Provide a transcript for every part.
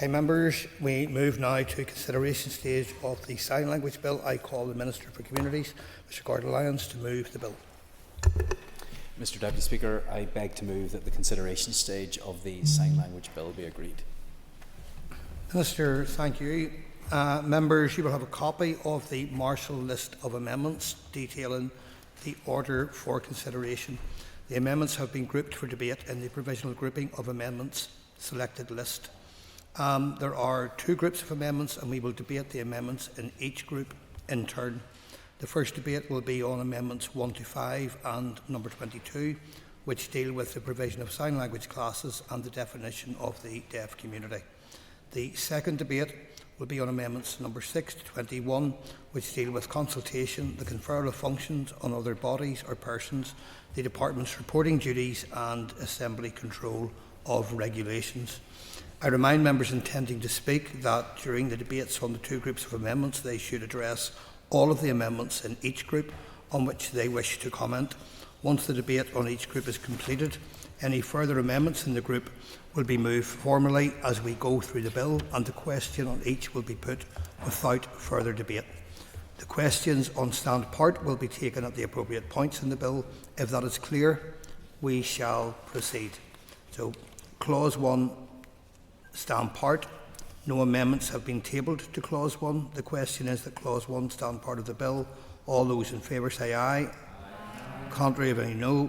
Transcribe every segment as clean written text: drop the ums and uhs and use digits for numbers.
Okay, members, we move now to consideration stage of the Sign Language Bill. I call the Minister for Communities, Mr Gordon Lyons, to move the bill. Mr Deputy Speaker, I beg to move that the consideration stage of the Sign Language Bill be agreed. Minister, thank you. Members, you will have a copy of the Marshall list of amendments detailing the order for consideration. The amendments have been grouped for debate in the provisional grouping of amendments selected list. There are two groups of amendments, and we will debate the amendments in each group in turn. The first debate will be on amendments 1 to 5 and number 22, which deal with the provision of sign language classes and the definition of the deaf community. The second debate will be on amendments number 6 to 21, which deal with consultation, the conferral of functions on other bodies or persons, the Department's reporting duties and assembly control of regulations. I remind members intending to speak that during the debates on the two groups of amendments, they should address all of the amendments in each group on which they wish to comment. Once the debate on each group is completed, any further amendments in the group will be moved formally as we go through the bill, and the question on each will be put without further debate. The questions on stand part will be taken at the appropriate points in the bill. If that is clear, we shall proceed. So, Clause 1, stand part. No amendments have been tabled to Clause 1. The question is that Clause 1 stand part of the bill. All those in favour say aye. Aye. Contrary of any no.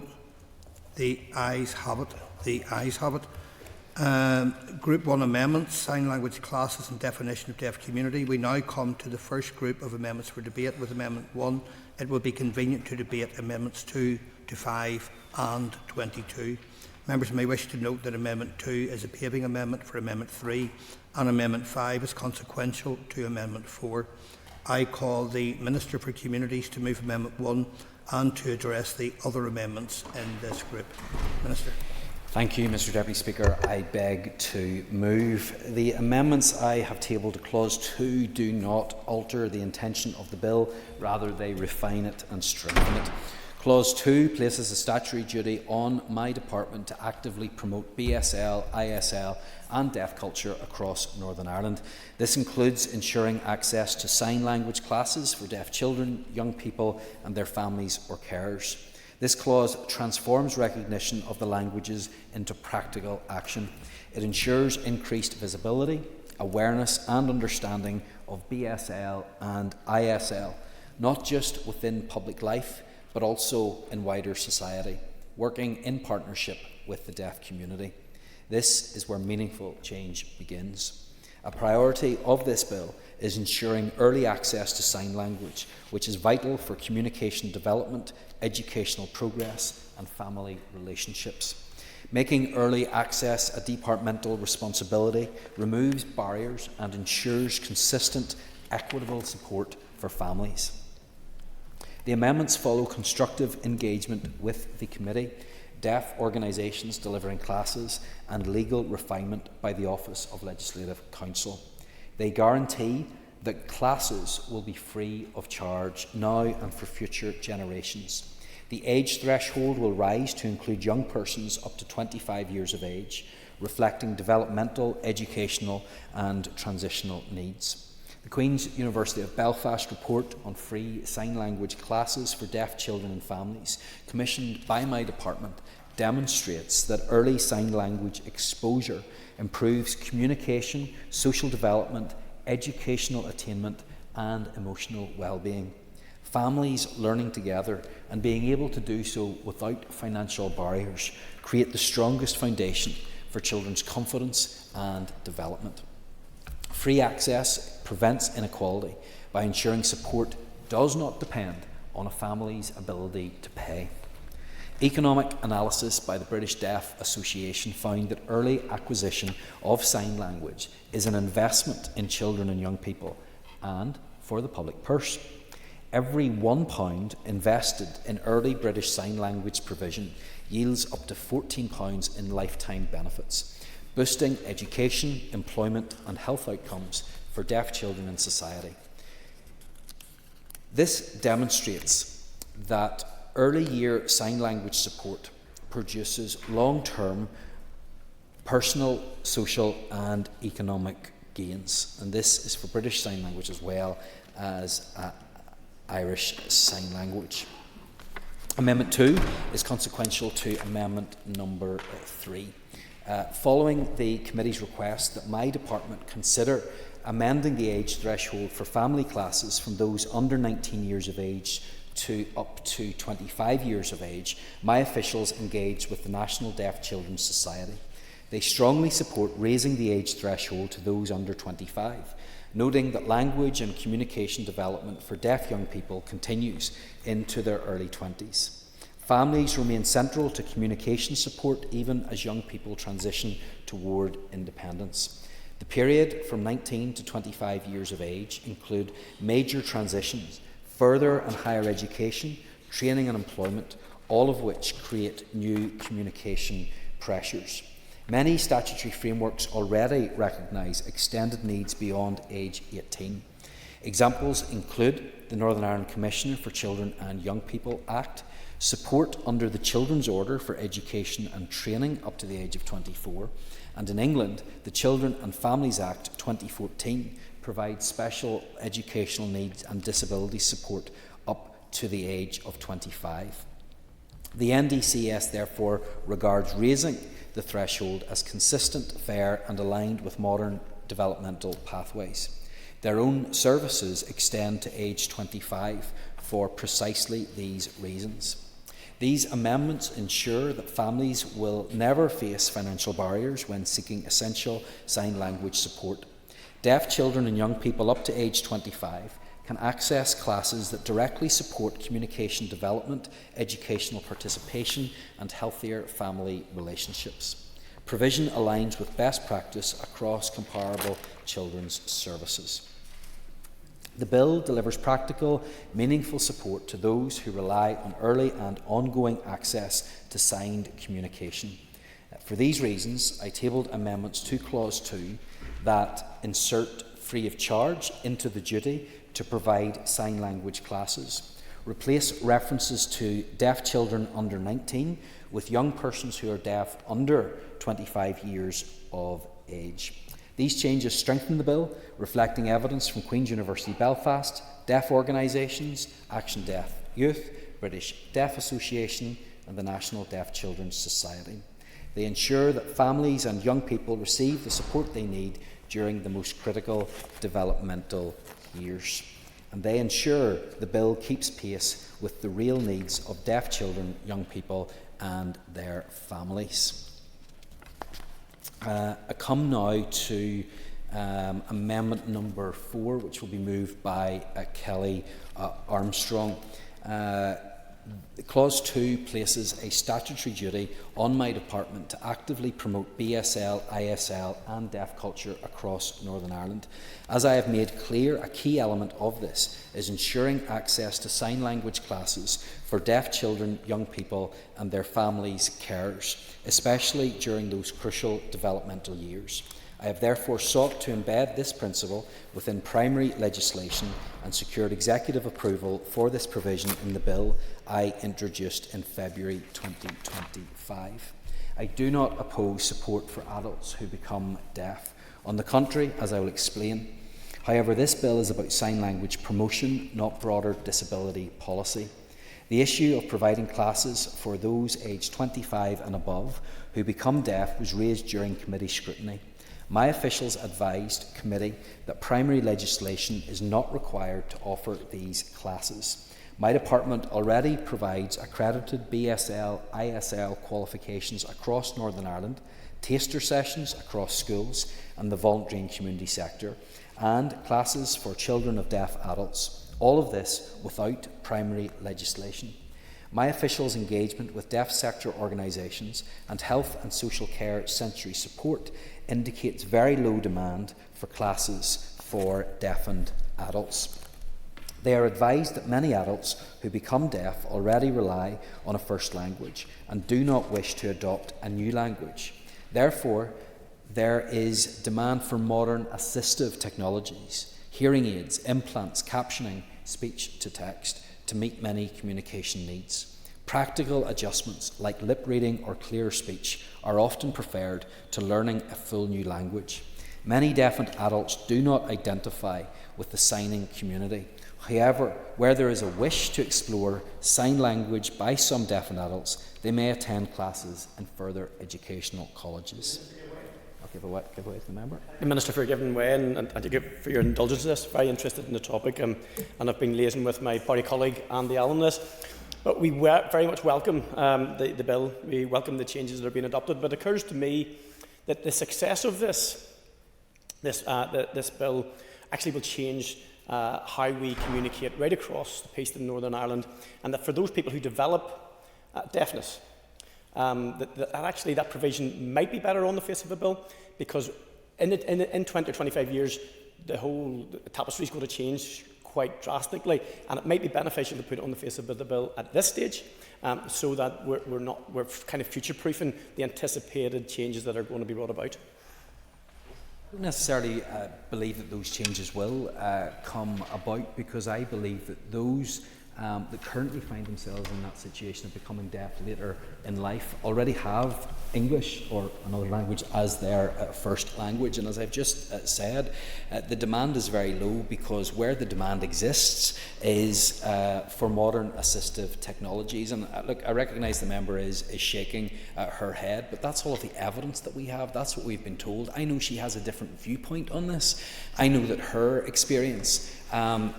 The ayes have it. The ayes have it. Group 1 amendments, sign language classes and definition of deaf community. We now come to the first group of amendments for debate with Amendment 1. It will be convenient to debate Amendments 2 to 5 and 22. Members may wish to note that Amendment 2 is a paving amendment for Amendment 3 and Amendment 5 is consequential to Amendment 4. I call the Minister for Communities to move Amendment 1 and to address the other amendments in this group. Minister. Thank you, Mr Deputy Speaker. I beg to move. The amendments I have tabled to Clause 2 do not alter the intention of the bill, rather they refine it and strengthen it. Clause 2 places a statutory duty on my department to actively promote BSL, ISL and deaf culture across Northern Ireland. This includes ensuring access to sign language classes for deaf children, young people and their families or carers. This clause transforms recognition of the languages into practical action. It ensures increased visibility, awareness and understanding of BSL and ISL, not just within public life, but also in wider society, working in partnership with the deaf community. This is where meaningful change begins. A priority of this bill is ensuring early access to sign language, which is vital for communication development, educational progress and family relationships. Making early access a departmental responsibility removes barriers and ensures consistent, equitable support for families. The amendments follow constructive engagement with the committee, deaf organisations delivering classes and legal refinement by the Office of Legislative Counsel. They guarantee that classes will be free of charge now and for future generations. The age threshold will rise to include young persons up to 25 years of age, reflecting developmental, educational and transitional needs. The Queen's University of Belfast report on free sign language classes for deaf children and families, commissioned by my department, demonstrates that early sign language exposure improves communication, social development, educational attainment and emotional well-being. Families learning together and being able to do so without financial barriers create the strongest foundation for children's confidence and development. Free access prevents inequality by ensuring support does not depend on a family's ability to pay. Economic analysis by the British Deaf Association found that early acquisition of sign language is an investment in children and young people and for the public purse. Every £1 invested in early British Sign Language provision yields up to £14 in lifetime benefits, boosting education, employment and health outcomes for deaf children in society. This demonstrates that early year sign language support produces long-term personal, social and economic gains. And this is for British Sign Language as well as Irish Sign Language. Amendment 2 is consequential to Amendment number 3. Following the committee's request that my department consider amending the age threshold for family classes from those under 19 years of age to up to 25 years of age, my officials engaged with the National Deaf Children's Society. They strongly support raising the age threshold to those under 25, noting that language and communication development for deaf young people continues into their early 20s. Families remain central to communication support even as young people transition toward independence. The period from 19 to 25 years of age include major transitions, further and higher education, training and employment, all of which create new communication pressures. Many statutory frameworks already recognise extended needs beyond age 18. Examples include the Northern Ireland Commissioner for Children and Young People Act, support under the Children's Order for Education and Training up to the age of 24, and in England, the Children and Families Act 2014 provides special educational needs and disability support up to the age of 25. The NDCS therefore regards raising the threshold as consistent, fair and aligned with modern developmental pathways. Their own services extend to age 25 for precisely these reasons. These amendments ensure that families will never face financial barriers when seeking essential sign language support. Deaf children and young people up to age 25 can access classes that directly support communication development, educational participation and healthier family relationships. Provision aligns with best practice across comparable children's services. The bill delivers practical, meaningful support to those who rely on early and ongoing access to signed communication. For these reasons, I tabled amendments to Clause 2 that insert free of charge into the duty to provide sign language classes, replace references to deaf children under 19 with young persons who are deaf under 25 years of age. These changes strengthen the bill, reflecting evidence from Queen's University Belfast, deaf organisations, Action Deaf Youth, British Deaf Association and the National Deaf Children's Society. They ensure that families and young people receive the support they need during the most critical developmental years. And they ensure the bill keeps pace with the real needs of deaf children, young people and their families. I come now to amendment number 4, which will be moved by Kelly Armstrong. Clause 2 places a statutory duty on my department to actively promote BSL, ISL and deaf culture across Northern Ireland. As I have made clear, a key element of this is ensuring access to sign language classes for deaf children, young people and their families' carers, especially during those crucial developmental years. I have therefore sought to embed this principle within primary legislation and secured executive approval for this provision in the bill I introduced in February 2025. I do not oppose support for adults who become deaf. On the contrary, as I will explain. However, this bill is about sign language promotion, not broader disability policy. The issue of providing classes for those aged 25 and above who become deaf was raised during committee scrutiny. My officials advised committee that primary legislation is not required to offer these classes. My department already provides accredited BSL, ISL qualifications across Northern Ireland, taster sessions across schools and the voluntary and community sector, and classes for children of deaf adults. All of this without primary legislation. My officials' engagement with deaf sector organisations and health and social care sensory support indicates very low demand for classes for deafened adults. They are advised that many adults who become deaf already rely on a first language and do not wish to adopt a new language. Therefore, there is demand for modern assistive technologies, hearing aids, implants, captioning, speech to text, to meet many communication needs. Practical adjustments like lip reading or clear speech are often preferred to learning a full new language. Many deafened adults do not identify with the signing community. However, where there is a wish to explore sign language by some deafened adults, they may attend classes in further educational colleges. I'll give away to the member. The Minister for giving way and for your indulgence in this. Very interested in the topic, and I've been liaising with my party colleague Andy Allen on this. But we very much welcome the bill. We welcome the changes that are being adopted. But it occurs to me that the success of this bill actually will change how we communicate right across the piece in Northern Ireland, and that for those people who develop deafness, that provision might be better on the face of a bill, because in 20 or 25 years, the whole tapestry is going to change quite drastically, and it might be beneficial to put it on the face of the bill at this stage, so that we're kind of future-proofing the anticipated changes that are going to be brought about. I don't necessarily believe that those changes will come about, because I believe that those that currently find themselves in that situation of becoming deaf later in life already have English or another language as their first language. And as I've just said, the demand is very low, because where the demand exists is for modern assistive technologies. And look, I recognise the member is shaking her head, but that's all of the evidence that we have. That's what we've been told. I know she has a different viewpoint on this. I know that her experience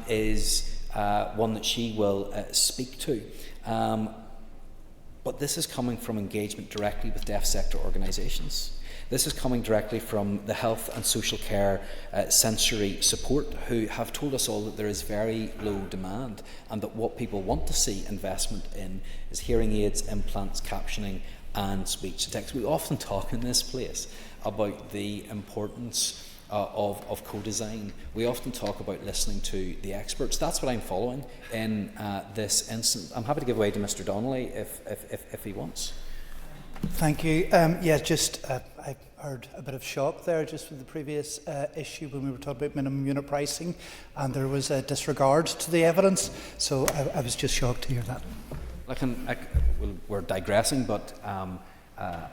is one that she will speak to. But this is coming from engagement directly with deaf sector organisations. This is coming directly from the health and social care sensory support, who have told us all that there is very low demand, and that what people want to see investment in is hearing aids, implants, captioning and speech to text. We often talk in this place about the importance of co-design. We often talk about listening to the experts. That's what I'm following in this instance. I'm happy to give way to Mr. Donnelly if he wants. Thank you. I heard a bit of shock there just with the previous issue when we were talking about minimum unit pricing, and there was a disregard to the evidence. So I was just shocked to hear that. We're digressing, but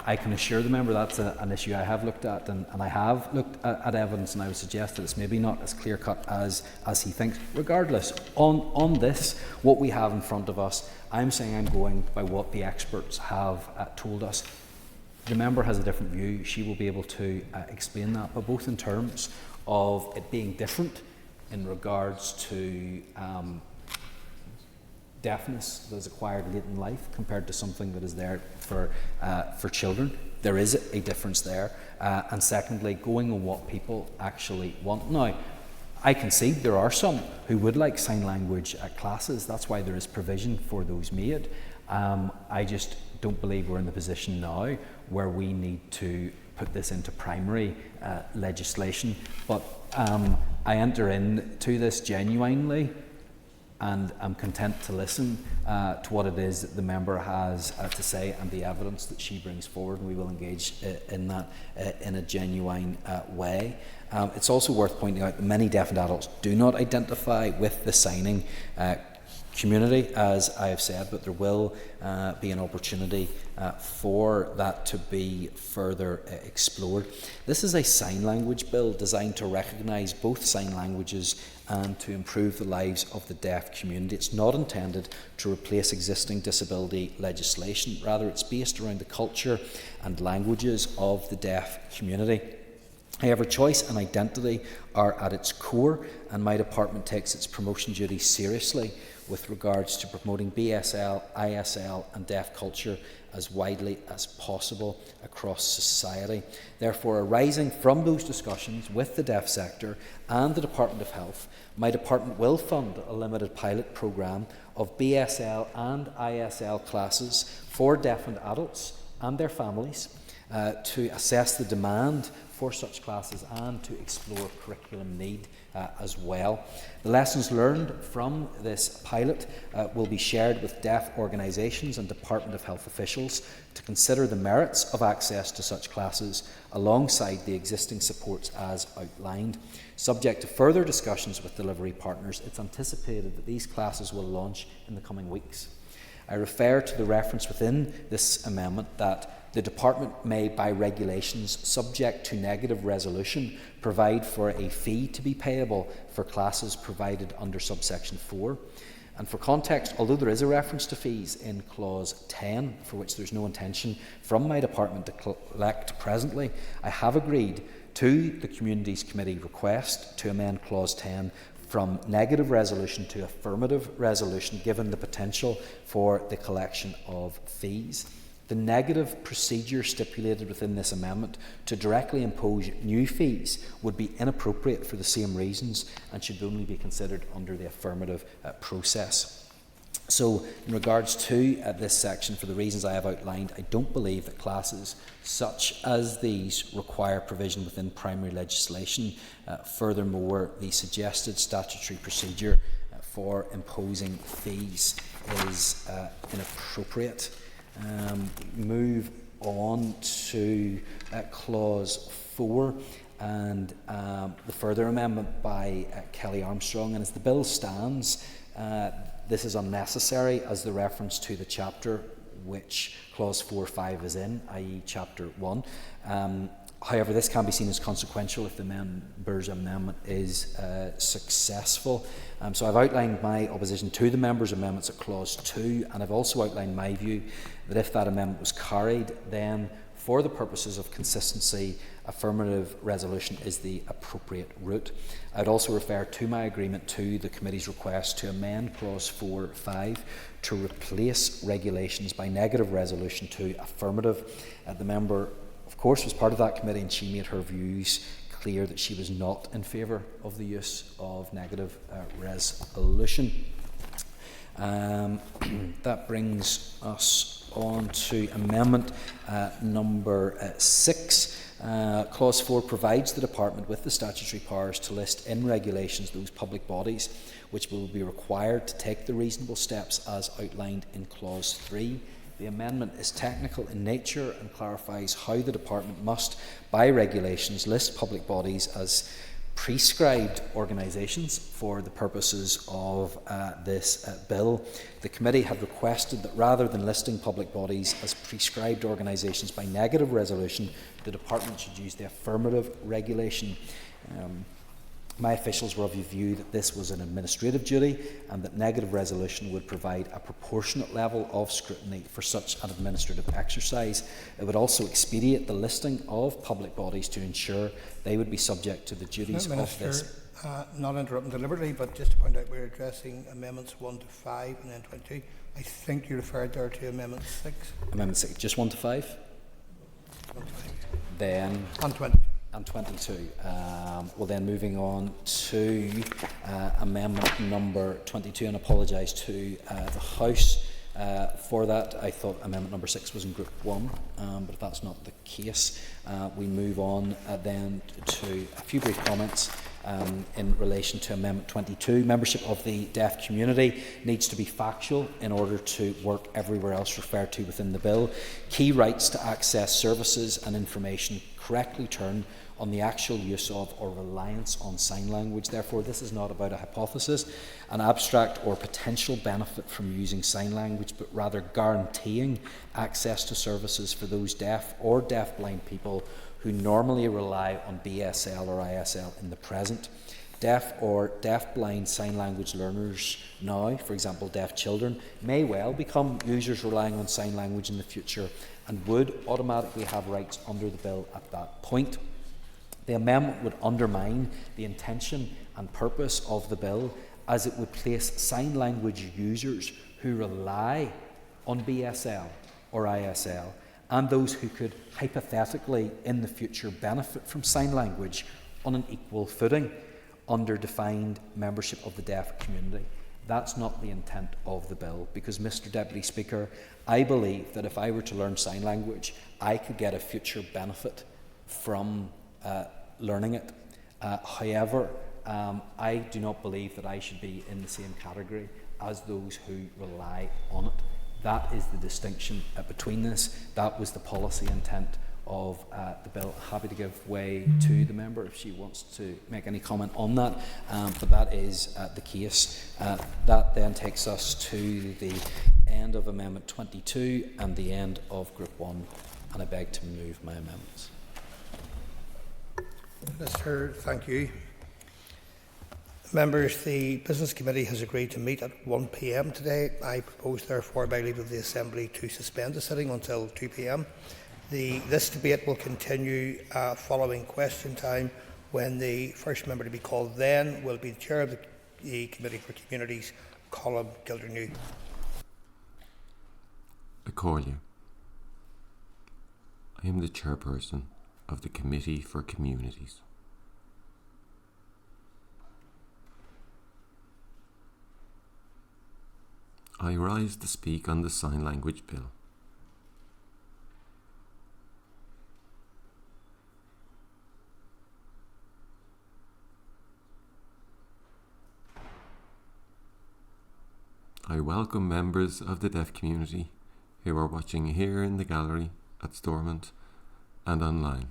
I can assure the member that's an issue I have looked at, and I have looked at evidence, and I would suggest that it's maybe not as clear-cut as he thinks. Regardless, on this, what we have in front of us, I'm saying I'm going by what the experts have told us. The member has a different view. She will be able to explain that, but both in terms of it being different in regards to deafness that is acquired late in life compared to something that is there for children. There is a difference there. And secondly, going on what people actually want. Now, I can see there are some who would like sign language classes. That's why there is provision for those made. I just don't believe we're in the position now where we need to put this into primary legislation. But I enter into this genuinely, and I'm content to listen to what it is that the member has to say and the evidence that she brings forward, and we will engage in that in a genuine way. It's also worth pointing out that many deaf and adults do not identify with the signing community, as I have said, but there will be an opportunity for that to be further explored. This is a sign language bill designed to recognise both sign languages and to improve the lives of the deaf community. It's not intended to replace existing disability legislation. Rather, it's based around the culture and languages of the deaf community. However, choice and identity are at its core, and my department takes its promotion duties seriously with regards to promoting BSL, ISL and deaf culture as widely as possible across society. Therefore, arising from those discussions with the deaf sector and the Department of Health, my department will fund a limited pilot programme of BSL and ISL classes for deafened adults and their families to assess the demand for such classes and to explore curriculum need as well. The lessons learned from this pilot will be shared with deaf organisations and Department of Health officials to consider the merits of access to such classes alongside the existing supports as outlined. Subject to further discussions with delivery partners, it's anticipated that these classes will launch in the coming weeks. I refer to the reference within this amendment that the Department may, by regulations subject to negative resolution, provide for a fee to be payable for classes provided under subsection 4. And for context, although there is a reference to fees in clause 10, for which there's no intention from my department to collect presently, I have agreed to the Communities Committee request to amend clause 10 from negative resolution to affirmative resolution, given the potential for the collection of fees. The negative procedure stipulated within this amendment to directly impose new fees would be inappropriate for the same reasons and should only be considered under the affirmative process. So, in regards to this section, for the reasons I have outlined, I don't believe that classes such as these require provision within primary legislation. Furthermore, the suggested statutory procedure for imposing fees is inappropriate. Move on to clause 4 and the further amendment by Kelly Armstrong. And as the bill stands, this is unnecessary as the reference to the chapter which clause 4.5 is in, i.e. chapter 1. However, this can be seen as consequential if the members' amendment is successful. So I've outlined my opposition to the members' amendments at clause 2, and I've also outlined my view that if that amendment was carried, then for the purposes of consistency, affirmative resolution is the appropriate route. I'd also refer to my agreement to the committee's request to amend clause 4.5 to replace regulations by negative resolution to affirmative. The member, of course, was part of that committee, and she made her views clear that she was not in favour of the use of negative resolution. That brings us on to amendment number 6. Clause 4 provides the Department with the statutory powers to list in regulations those public bodies which will be required to take the reasonable steps as outlined in clause 3. The amendment is technical in nature and clarifies how the Department must, by regulations, list public bodies as prescribed organisations for the purposes of this bill. The committee had requested that rather than listing public bodies as prescribed organisations by negative resolution, the Department should use the affirmative regulation. My officials were of the view that this was an administrative duty and that negative resolution would provide a proportionate level of scrutiny for such an administrative exercise. It would also expedite the listing of public bodies to ensure they would be subject to the duties of this. Not interrupting deliberately, but just to point out we're addressing amendments 1 to 5 and then 22. I think you referred there to amendment 6. Amendment 6, just 1 to 5? 1 to 5. Then... And 22. And 22. Well, then moving on to amendment number 22, and apologise to the House for that. I thought amendment number 6 was in group 1, but if that's not the case, we move on then to a few brief comments in relation to amendment 22. Membership of the deaf community needs to be factual in order to work everywhere else referred to within the bill. Key rights to access services and information correctly turn on the actual use of or reliance on sign language. Therefore, this is not about a hypothesis, an abstract or potential benefit from using sign language, but rather guaranteeing access to services for those deaf or deaf-blind people who normally rely on BSL or ISL in the present. Deaf or deaf-blind sign language learners now, for example deaf children, may well become users relying on sign language in the future and would automatically have rights under the bill at that point. The amendment would undermine the intention and purpose of the bill, as it would place sign language users who rely on BSL or ISL and those who could hypothetically in the future benefit from sign language on an equal footing under defined membership of the deaf community. That's not the intent of the bill, because, Mr. Deputy Speaker, I believe that if I were to learn sign language, I could get a future benefit from learning it. However, I do not believe that I should be in the same category as those who rely on it. That is the distinction between this. That was the policy intent of the bill. Happy to give way to the member if she wants to make any comment on that, but that is the case. That then takes us to the end of Amendment 22 and the end of Group 1, and I beg to move my amendments. Minister, thank you. Members, the Business Committee has agreed to meet at 1 p.m. today. I propose, therefore, by leave of the Assembly, to suspend the sitting until 2 p.m. This debate will continue following question time, when the first member to be called then will be the Chair of the Committee for Communities, Colm Gildernew. I call you. I am the Chairperson of the Committee for Communities. I rise to speak on the Sign Language Bill. I welcome members of the deaf community who are watching here in the gallery at Stormont and online.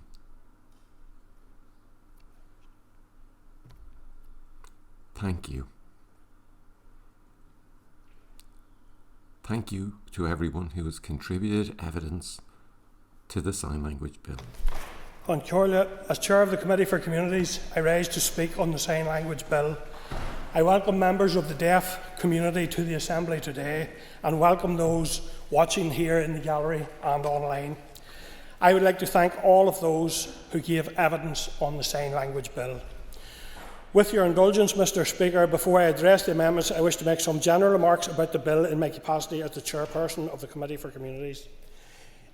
Thank you. Thank you to everyone who has contributed evidence to the Sign Language Bill. An Comhairle, as Chair of the Committee for Communities, I rise to speak on the Sign Language Bill. I welcome members of the deaf community to the Assembly today and welcome those watching here in the gallery and online. I would like to thank all of those who gave evidence on the Sign Language Bill. With your indulgence, Mr. Speaker, before I address the amendments, I wish to make some general remarks about the bill in my capacity as the Chairperson of the Committee for Communities.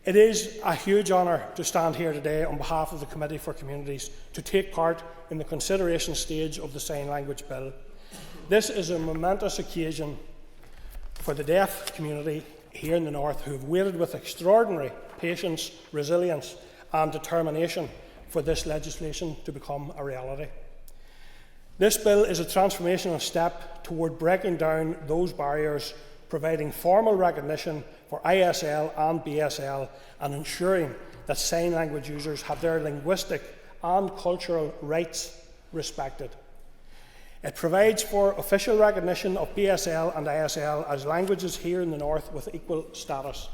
It is a huge honour to stand here today on behalf of the Committee for Communities to take part in the consideration stage of the Sign Language Bill. This is a momentous occasion for the deaf community here in the North, who have waited with extraordinary patience, resilience and determination for this legislation to become a reality. This bill is a transformational step toward breaking down those barriers, providing formal recognition for ISL and BSL, and ensuring that sign language users have their linguistic and cultural rights respected. It provides for official recognition of BSL and ISL as languages here in the North with equal status,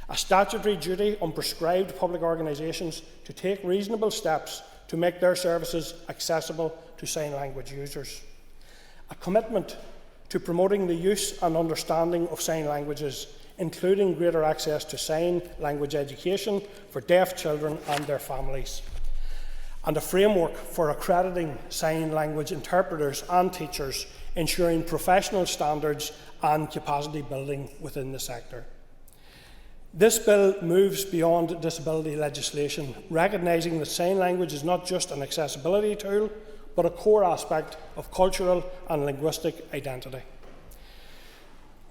a statutory duty on prescribed public organisations to take reasonable steps to make their services accessible to sign language users, a commitment to promoting the use and understanding of sign languages, including greater access to sign language education for deaf children and their families, and a framework for accrediting sign language interpreters and teachers, ensuring professional standards and capacity building within the sector. This bill moves beyond disability legislation, recognising that sign language is not just an accessibility tool, but a core aspect of cultural and linguistic identity.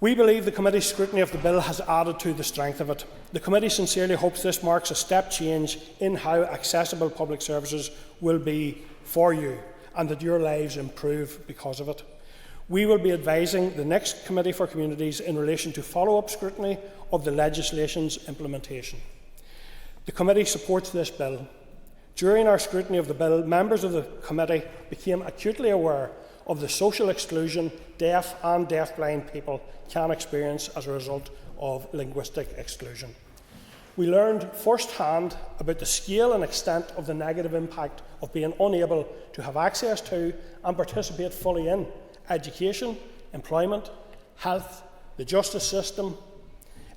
We believe the Committee's scrutiny of the bill has added to the strength of it. The Committee sincerely hopes this marks a step change in how accessible public services will be for you, and that your lives improve because of it. We will be advising the next Committee for Communities in relation to follow-up scrutiny of the legislation's implementation. The Committee supports this bill. During our scrutiny of the bill, members of the Committee became acutely aware of the social exclusion deaf and deafblind people can experience as a result of linguistic exclusion. We learned firsthand about the scale and extent of the negative impact of being unable to have access to and participate fully in education, employment, health, the justice system,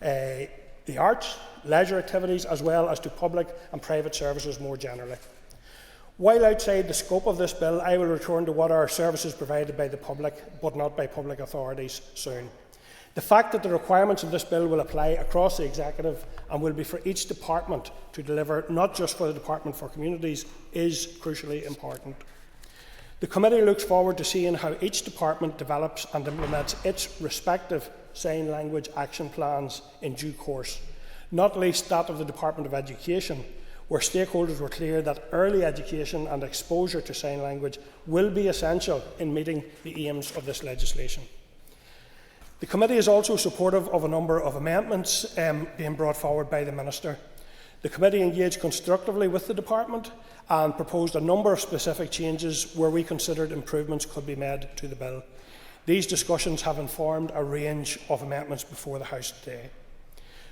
the arts, leisure activities, as well as to public and private services more generally. While outside the scope of this bill, I will return to what are services provided by the public, but not by public authorities soon. The fact that the requirements of this bill will apply across the executive and will be for each department to deliver, not just for the Department for Communities, is crucially important. The Committee looks forward to seeing how each department develops and implements its respective sign language action plans in due course, not least that of the Department of Education, where stakeholders were clear that early education and exposure to sign language will be essential in meeting the aims of this legislation. The Committee is also supportive of a number of amendments being brought forward by the Minister. The Committee engaged constructively with the Department and proposed a number of specific changes where we considered improvements could be made to the bill. These discussions have informed a range of amendments before the House today.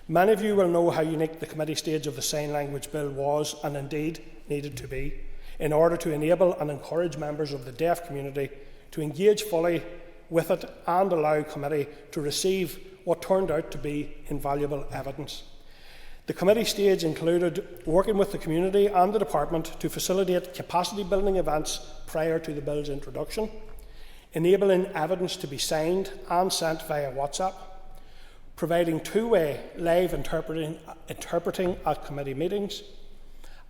Many of you will know how unique the committee stage of the Sign Language Bill was, and indeed needed to be, in order to enable and encourage members of the deaf community to engage fully with it and allow committee to receive what turned out to be invaluable evidence. The committee stage included working with the community and the department to facilitate capacity building events prior to the bill's introduction, enabling evidence to be signed and sent via WhatsApp, providing two-way live interpreting at committee meetings,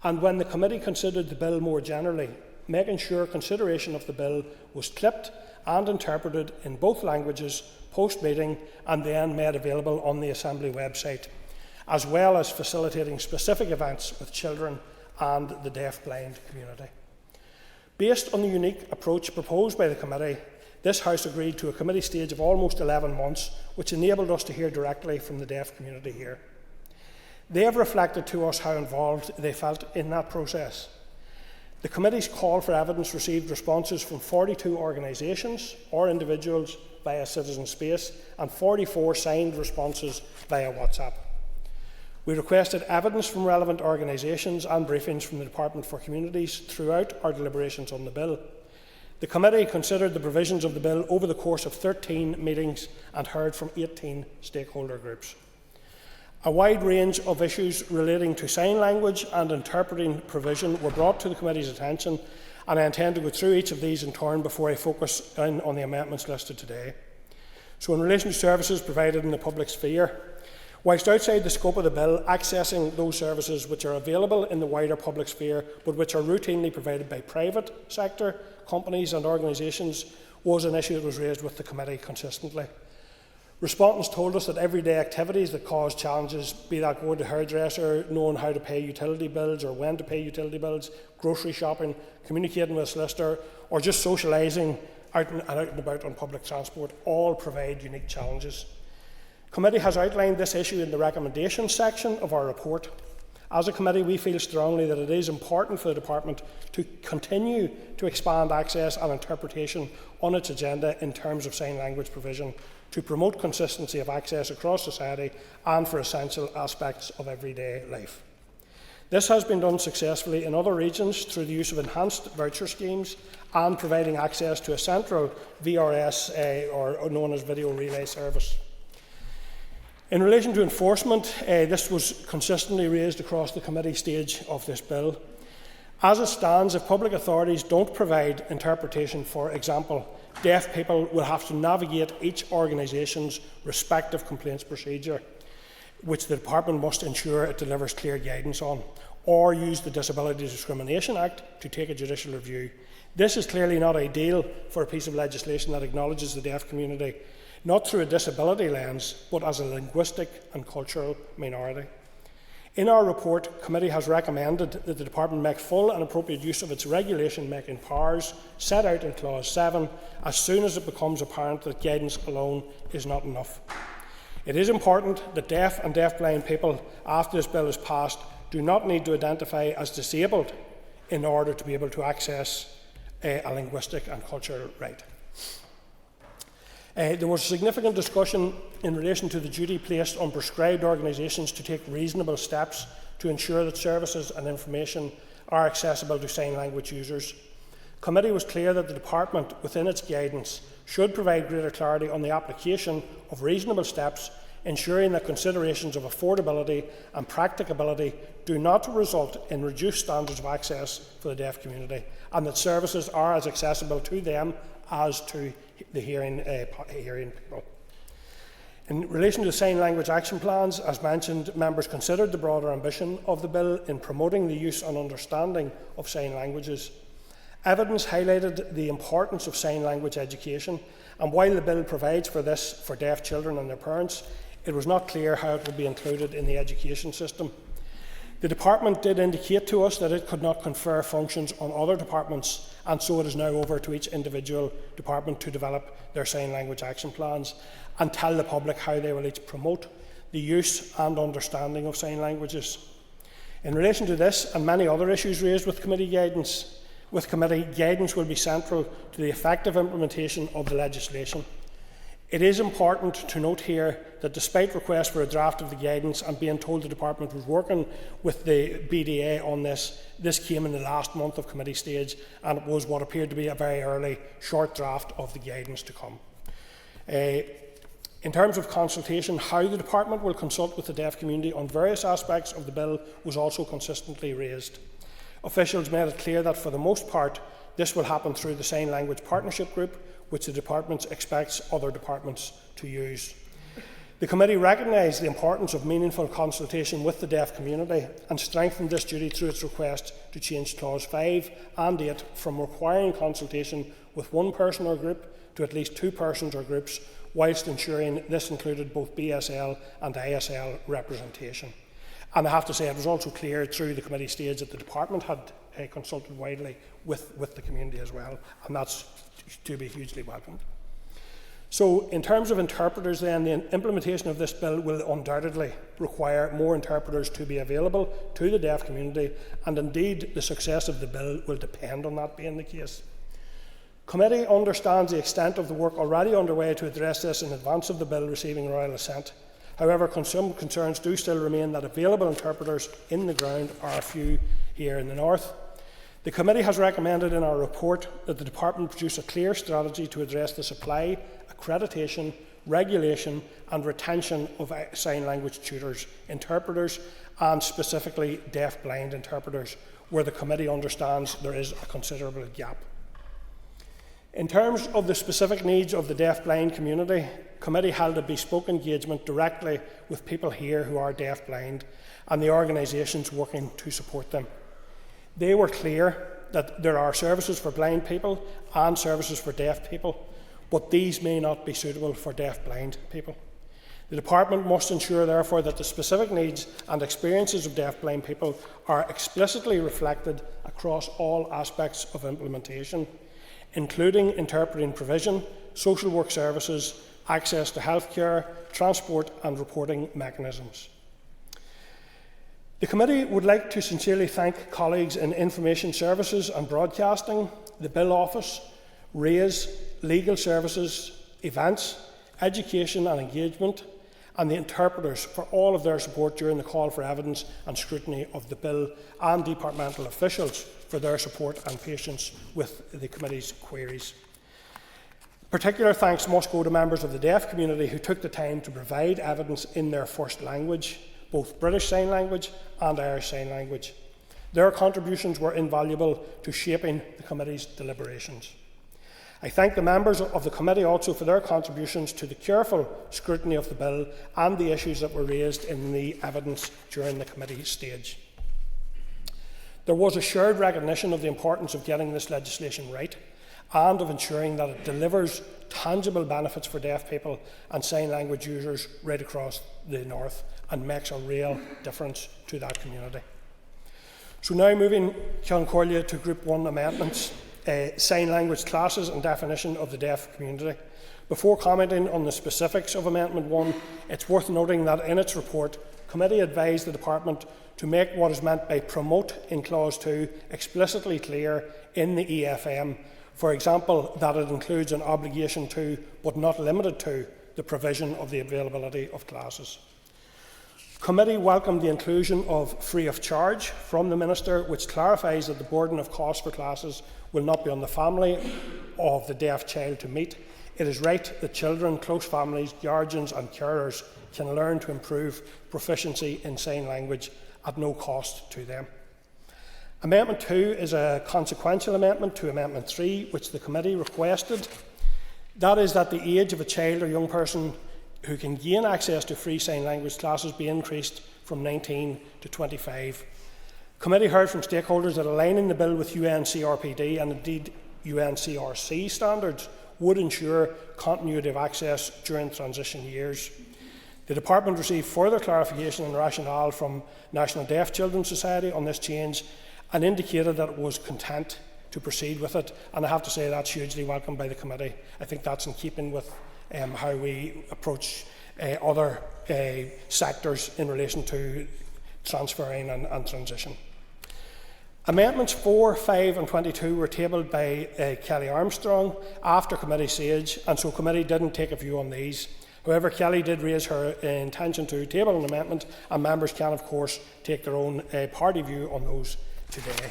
and when the committee considered the bill more generally, making sure consideration of the bill was clipped and interpreted in both languages post-meeting and then made available on the Assembly website, as well as facilitating specific events with children and the deaf-blind community. Based on the unique approach proposed by the committee, this House agreed to a committee stage of almost 11 months, which enabled us to hear directly from the deaf community here. They have reflected to us how involved they felt in that process. The committee's call for evidence received responses from 42 organisations or individuals via Citizen Space and 44 signed responses via WhatsApp. We requested evidence from relevant organisations and briefings from the Department for Communities throughout our deliberations on the bill. The committee considered the provisions of the bill over the course of 13 meetings and heard from 18 stakeholder groups. A wide range of issues relating to sign language and interpreting provision were brought to the committee's attention, and I intend to go through each of these in turn before I focus in on the amendments listed today. So in relation to services provided in the public sphere, whilst outside the scope of the bill, accessing those services which are available in the wider public sphere but which are routinely provided by private sector companies and organisations was an issue that was raised with the committee consistently. Respondents told us that everyday activities that cause challenges, be that going to hairdresser, knowing how to pay utility bills or when to pay utility bills, grocery shopping, communicating with a solicitor, or just socialising out and about on public transport, all provide unique challenges. Committee has outlined this issue in the recommendations section of our report. As a committee, we feel strongly that it is important for the department to continue to expand access and interpretation on its agenda in terms of sign language provision, to promote consistency of access across society and for essential aspects of everyday life. This has been done successfully in other regions through the use of enhanced voucher schemes and providing access to a central VRS or known as video relay service. In relation to enforcement, this was consistently raised across the committee stage of this bill. As it stands, if public authorities don't provide interpretation, for example, deaf people will have to navigate each organisation's respective complaints procedure, which the department must ensure it delivers clear guidance on, or use the Disability Discrimination Act to take a judicial review. This is clearly not ideal for a piece of legislation that acknowledges the deaf community, not through a disability lens, but as a linguistic and cultural minority. In our report, committee has recommended that the department make full and appropriate use of its regulation-making powers set out in Clause 7 as soon as it becomes apparent that guidance alone is not enough. It is important that deaf and deafblind people, after this bill is passed, do not need to identify as disabled in order to be able to access a linguistic and cultural right. There was significant discussion in relation to the duty placed on prescribed organisations to take reasonable steps to ensure that services and information are accessible to sign language users. Committee was clear that the department, within its guidance, should provide greater clarity on the application of reasonable steps, ensuring that considerations of affordability and practicability do not result in reduced standards of access for the deaf community, and that services are as accessible to them as to the hearing people. In relation to the sign language action plans, as mentioned, members considered the broader ambition of the bill in promoting the use and understanding of sign languages. Evidence highlighted the importance of sign language education, and while the bill provides for this for deaf children and their parents, it was not clear how it would be included in the education system. The department did indicate to us that it could not confer functions on other departments, and so it is now over to each individual department to develop their sign language action plans and tell the public how they will each promote the use and understanding of sign languages. In relation to this and many other issues raised with committee guidance, with committee, guidance will be central to the effective implementation of the legislation. It is important to note here that despite requests for a draft of the guidance and being told the Department was working with the BDA on this came in the last month of committee stage, and it was what appeared to be a very early short draft of the guidance to come. In terms of consultation, how the Department will consult with the deaf community on various aspects of the bill was also consistently raised. Officials made it clear that for the most part this will happen through the Sign Language Partnership Group, which the Department expects other departments to use. The committee recognised the importance of meaningful consultation with the deaf community and strengthened this duty through its request to change Clause 5 and 8 from requiring consultation with one person or group to at least two persons or groups, whilst ensuring this included both BSL and ISL representation. And I have to say it was also clear through the committee stage that the Department had consulted widely with the community as well, and that's to be hugely welcomed. So in terms of interpreters then, the implementation of this bill will undoubtedly require more interpreters to be available to the deaf community, and indeed the success of the bill will depend on that being the case. Committee understands the extent of the work already underway to address this in advance of the bill receiving royal assent. However, some concerns do still remain that available interpreters in the ground are few here in the north. The committee has recommended in our report that the Department produce a clear strategy to address the supply, accreditation, regulation and retention of sign language tutors, interpreters and specifically deaf-blind interpreters, where the committee understands there is a considerable gap. In terms of the specific needs of the deaf-blind community, committee held a bespoke engagement directly with people here who are deaf-blind and the organisations working to support them. They were clear that there are services for blind people and services for deaf people, but these may not be suitable for deaf-blind people. The Department must ensure, therefore, that the specific needs and experiences of deaf-blind people are explicitly reflected across all aspects of implementation, including interpreting provision, social work services, access to healthcare, transport and reporting mechanisms. The committee would like to sincerely thank colleagues in Information Services and Broadcasting, the Bill Office, RAISE, Legal Services, Events, Education and Engagement, and the interpreters for all of their support during the call for evidence and scrutiny of the bill, and departmental officials for their support and patience with the committee's queries. Particular thanks must go to members of the deaf community who took the time to provide evidence in their first language, both British Sign Language and Irish Sign Language. Their contributions were invaluable to shaping the committee's deliberations. I thank the members of the committee also for their contributions to the careful scrutiny of the bill and the issues that were raised in the evidence during the committee stage. There was a shared recognition of the importance of getting this legislation right and of ensuring that it delivers tangible benefits for deaf people and sign language users right across the north and makes a real difference to that community. So now moving, Ceann Comhairle, to Group 1 amendments, sign language classes and definition of the deaf community. Before commenting on the specifics of Amendment 1, it's worth noting that in its report, committee advised the Department to make what is meant by promote in Clause 2 explicitly clear in the EFM. For example, that it includes an obligation to, but not limited to, the provision of the availability of classes. Committee welcomed the inclusion of free of charge from the Minister, which clarifies that the burden of cost for classes will not be on the family of the deaf child to meet. It is right that children, close families, guardians and carers can learn to improve proficiency in sign language at no cost to them. Amendment 2 is a consequential amendment to Amendment 3, which the committee requested. That is that the age of a child or young person who can gain access to free sign language classes be increased from 19 to 25. Committee heard from stakeholders that aligning the bill with UNCRPD and indeed UNCRC standards would ensure continuity of access during transition years. The Department received further clarification and rationale from National Deaf Children's Society on this change and indicated that it was content to proceed with it, and I have to say that's hugely welcomed by the committee. I think that's in keeping with how we approach other sectors in relation to transferring and transition. Amendments 4, 5 and 22 were tabled by Kelly Armstrong after committee stage, and so committee didn't take a view on these. However, Kelly did raise her intention to table an amendment, and members can of course take their own party view on those today.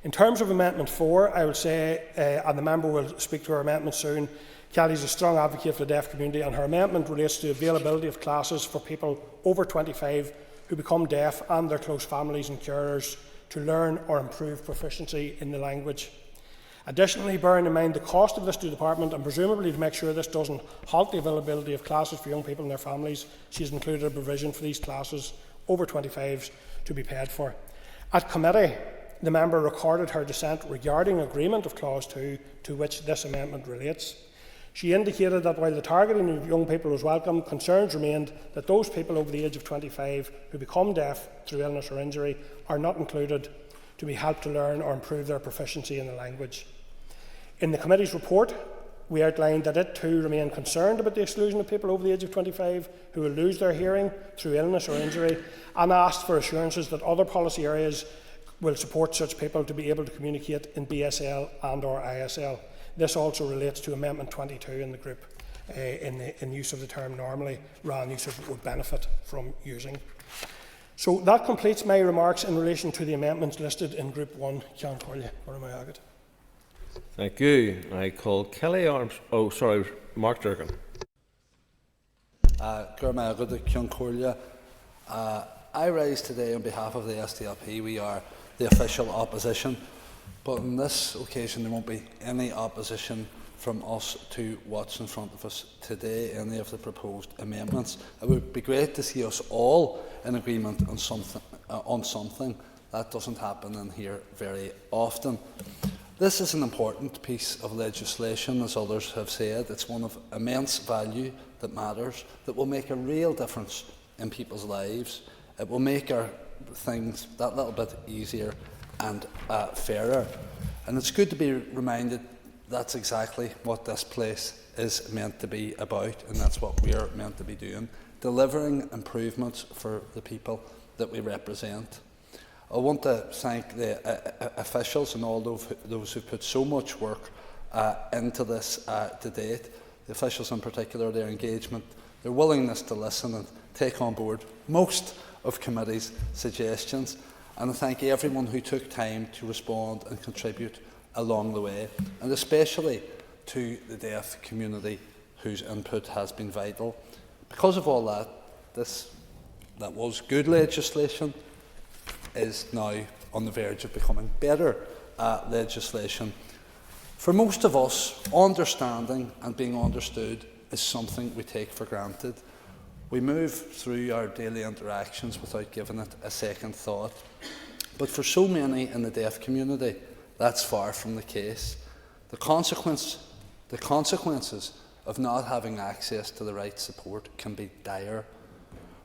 In terms of Amendment 4, I will say, and the member will speak to her amendment soon, Kelly is a strong advocate for the deaf community, and her amendment relates to availability of classes for people over 25 who become deaf and their close families and carers to learn or improve proficiency in the language. Additionally, bearing in mind the cost of this to the department, and presumably to make sure this doesn't halt the availability of classes for young people and their families, she has included a provision for these classes over 25s to be paid for. At committee, the member recorded her dissent regarding agreement of Clause 2, to which this amendment relates. She indicated that while the targeting of young people was welcome, concerns remained that those people over the age of 25 who become deaf through illness or injury are not included to be helped to learn or improve their proficiency in the language. In the committee's report, we outlined that it too remained concerned about the exclusion of people over the age of 25 who will lose their hearing through illness or injury, and asked for assurances that other policy areas will support such people to be able to communicate in BSL and or ISL. This also relates to Amendment 22 in the group, in use of the term normally, rather than use of would benefit from using. So that completes my remarks in relation to the amendments listed in Group 1. Ceann Corley, or am I agate? Thank you. I call Kelly Mark Durkin. Ceann Corley. I rise today on behalf of the SDLP. We are the official opposition, but on this occasion there won't be any opposition from us to what's in front of us today, any of the proposed amendments. It would be great to see us all in agreement on something. That doesn't happen in here very often. This is an important piece of legislation, as others have said. It's one of immense value that matters, that will make a real difference in people's lives. It will make our things that little bit easier and fairer. And it's good to be reminded that's exactly what this place is meant to be about, and that's what we're meant to be doing, delivering improvements for the people that we represent. I want to thank the officials and all those who put so much work into this to date. The officials in particular, their engagement, their willingness to listen and take on board most of committee's suggestions. And I thank everyone who took time to respond and contribute along the way, and especially to the deaf community whose input has been vital. Because of all that, that was good legislation is now on the verge of becoming better legislation. For most of us, understanding and being understood is something we take for granted. We move through our daily interactions without giving it a second thought. But for so many in the deaf community, that's far from the case. The consequences of not having access to the right support can be dire.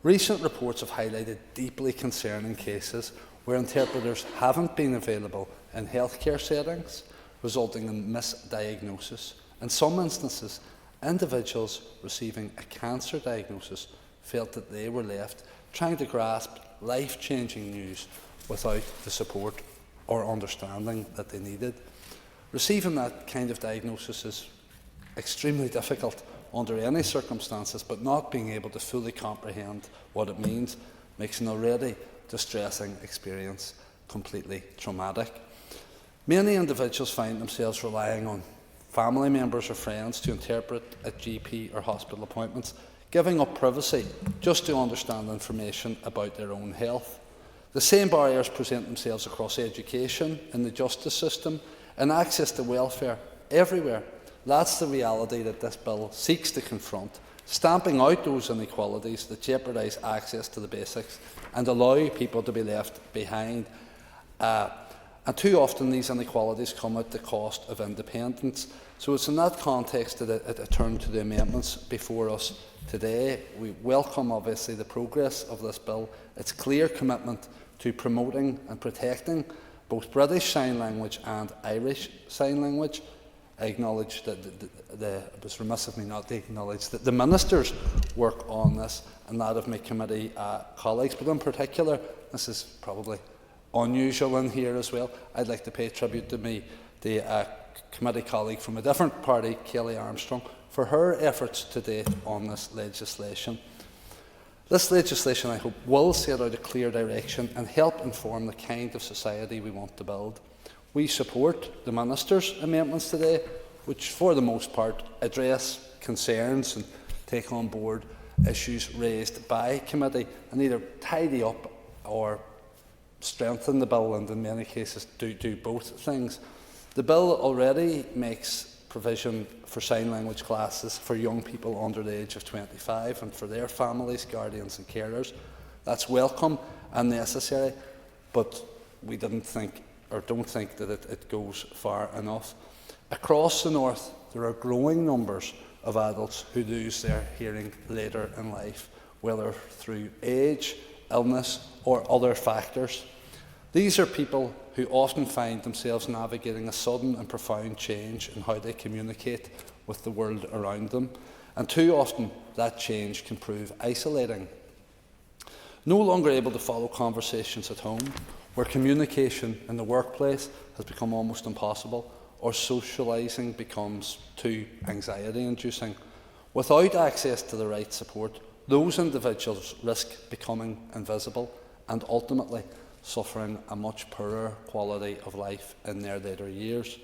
Recent reports have highlighted deeply concerning cases where interpreters haven't been available in healthcare settings, resulting in misdiagnosis. In some instances, individuals receiving a cancer diagnosis felt that they were left trying to grasp life-changing news without the support or understanding that they needed. Receiving that kind of diagnosis is extremely difficult under any circumstances, but not being able to fully comprehend what it means makes an already distressing experience completely traumatic. Many individuals find themselves relying on family members or friends to interpret at GP or hospital appointments, giving up privacy just to understand information about their own health. The same barriers present themselves across education, in the justice system, and access to welfare everywhere. That's the reality that this bill seeks to confront, stamping out those inequalities that jeopardise access to the basics and allow people to be left behind. And too often these inequalities come at the cost of independence. So it's in that context that I turn to the amendments before us today. We welcome, obviously, the progress of this bill, its clear commitment to promoting and protecting both British Sign Language and Irish Sign Language. I acknowledge that it was remiss of me not to acknowledge that the Minister's work on this and that of my committee colleagues, but in particular, this is probably unusual in here as well. I'd like to pay tribute to the committee colleague from a different party, Kelly Armstrong, for her efforts to date on this legislation. This legislation, I hope, will set out a clear direction and help inform the kind of society we want to build. We support the Minister's amendments today, which for the most part address concerns and take on board issues raised by committee and either tidy up or strengthen the bill, and in many cases do both things. The bill already makes provision for sign language classes for young people under the age of 25 and for their families, guardians and carers. That's welcome and necessary, but we don't think that it goes far enough. Across the north, there are growing numbers of adults who lose their hearing later in life, whether through age, illness or other factors. These are people who often find themselves navigating a sudden and profound change in how they communicate with the world around them, and too often that change can prove isolating. No longer able to follow conversations at home, where communication in the workplace has become almost impossible, or socialising becomes too anxiety-inducing. Without access to the right support, those individuals risk becoming invisible and ultimately suffering a much poorer quality of life in their later years.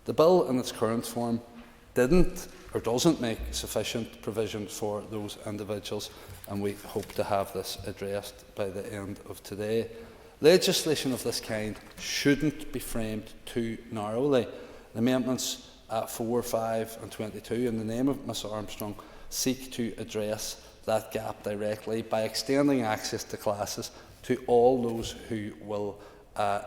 The bill in its current form doesn't make sufficient provision for those individuals, and we hope to have this addressed by the end of today. Legislation of this kind shouldn't be framed too narrowly. Amendments 4, 5 and 22, in the name of Ms Armstrong, seek to address that gap directly by extending access to classes to all those who will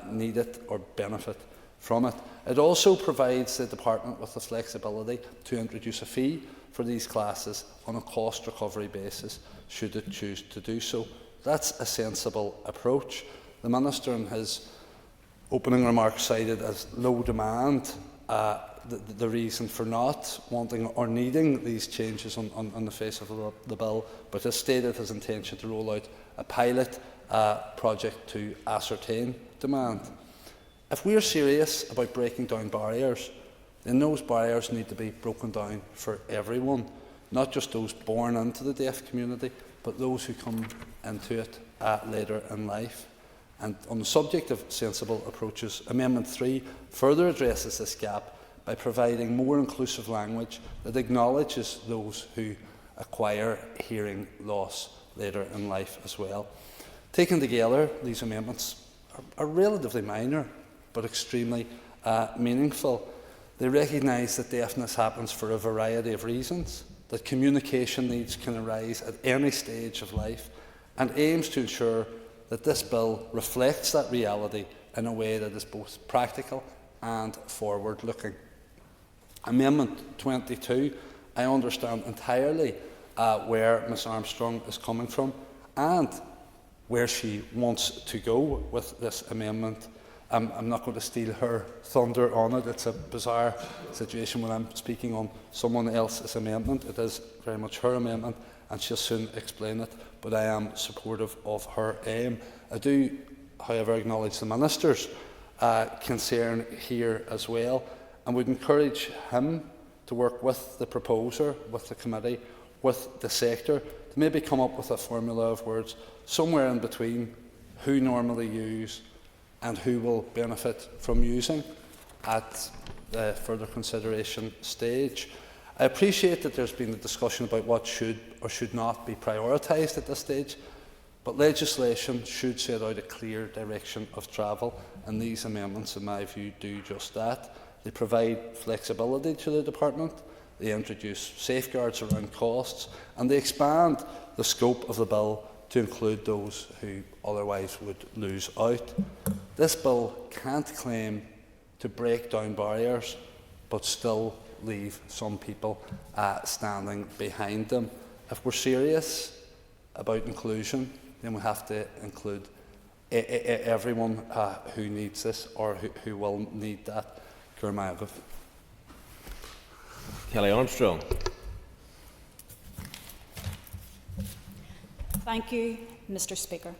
need it or benefit from it. It also provides the Department with the flexibility to introduce a fee for these classes on a cost recovery basis, should it choose to do so. That's a sensible approach. The Minister in his opening remarks cited as low demand the reason for not wanting or needing these changes on the face of the bill, but has stated his intention to roll out a pilot project to ascertain demand. If we are serious about breaking down barriers, then those barriers need to be broken down for everyone, not just those born into the deaf community, but those who come into it later in life. And on the subject of sensible approaches, Amendment 3 further addresses this gap by providing more inclusive language that acknowledges those who acquire hearing loss later in life as well. Taken together, these amendments are relatively minor, but extremely meaningful. They recognise that deafness happens for a variety of reasons, that communication needs can arise at any stage of life, and aims to ensure that this bill reflects that reality in a way that is both practical and forward-looking. Amendment 22, I understand entirely where Ms Armstrong is coming from and where she wants to go with this amendment. I'm not going to steal her thunder on it. It's a bizarre situation when I'm speaking on someone else's amendment. It is very much her amendment, and she'll soon explain it, but I am supportive of her aim. I do, however, acknowledge the Minister's concern here as well, and would encourage him to work with the proposer, with the committee, with the sector, to maybe come up with a formula of words somewhere in between who normally use and who will benefit from using at the further consideration stage. I appreciate that there's been a discussion about what should or should not be prioritised at this stage, but legislation should set out a clear direction of travel, and these amendments, in my view, do just that. They provide flexibility to the Department, they introduce safeguards around costs, and they expand the scope of the bill to include those who otherwise would lose out. This bill can't claim to break down barriers, but still leave some people standing behind them. If we're serious about inclusion, then we have to include everyone who needs this or who will need that. Kelly Armstrong. Thank you, Mr. Speaker.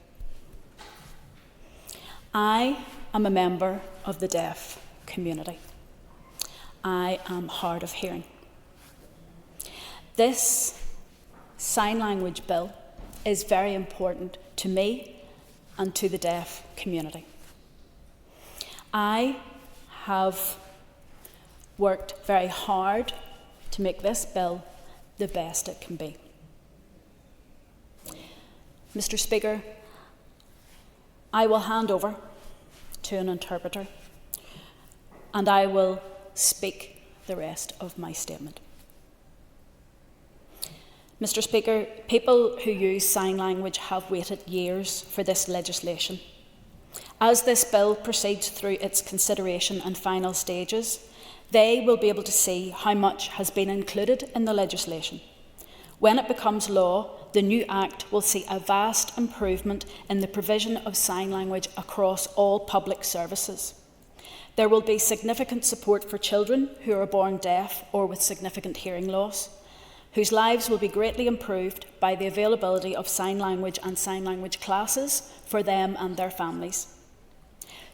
I am a member of the deaf community. I am hard of hearing. This sign language bill is very important to me and to the deaf community. I have worked very hard to make this bill the best it can be. Mr. Speaker, I will hand over to an interpreter and I will speak the rest of my statement. Mr. Speaker, people who use sign language have waited years for this legislation. As this bill proceeds through its consideration and final stages, they will be able to see how much has been included in the legislation. When it becomes law, the new Act will see a vast improvement in the provision of sign language across all public services. There will be significant support for children who are born deaf or with significant hearing loss, whose lives will be greatly improved by the availability of sign language and sign language classes for them and their families.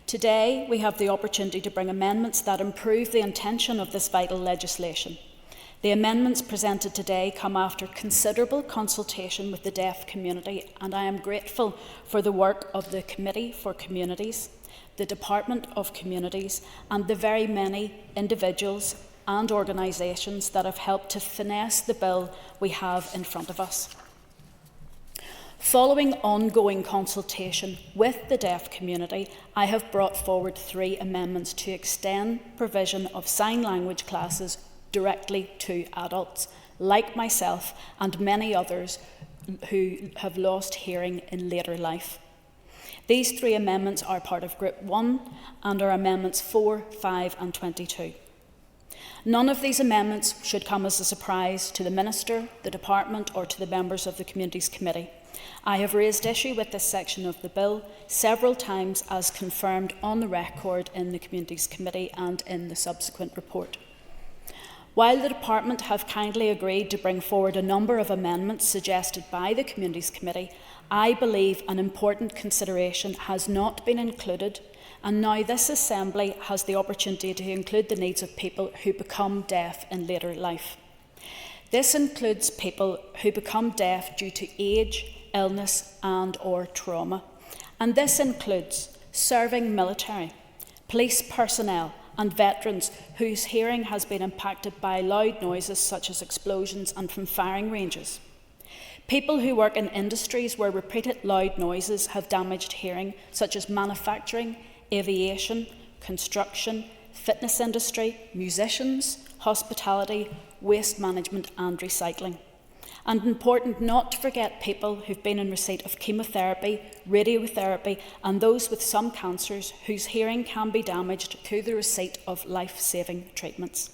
Today, we have the opportunity to bring amendments that improve the intention of this vital legislation. The amendments presented today come after considerable consultation with the deaf community, and I am grateful for the work of the Committee for Communities, the Department of Communities, and the very many individuals and organisations that have helped to finesse the bill we have in front of us. Following ongoing consultation with the deaf community, I have brought forward 3 amendments to extend provision of sign language classes directly to adults, like myself and many others who have lost hearing in later life. These 3 amendments are part of Group 1 and are Amendments 4, 5 and 22. None of these amendments should come as a surprise to the Minister, the Department or to the members of the Communities Committee. I have raised issue with this section of the bill several times, as confirmed on the record in the Communities Committee and in the subsequent report. While the Department have kindly agreed to bring forward a number of amendments suggested by the Communities Committee, I believe an important consideration has not been included, and now this Assembly has the opportunity to include the needs of people who become deaf in later life. This includes people who become deaf due to age, illness and/or trauma, and this includes serving military, police personnel and veterans whose hearing has been impacted by loud noises such as explosions and from firing ranges. People who work in industries where repeated loud noises have damaged hearing, such as manufacturing, aviation, construction, fitness industry, musicians, hospitality, waste management and recycling. And important not to forget people who've been in receipt of chemotherapy, radiotherapy and those with some cancers whose hearing can be damaged through the receipt of life-saving treatments.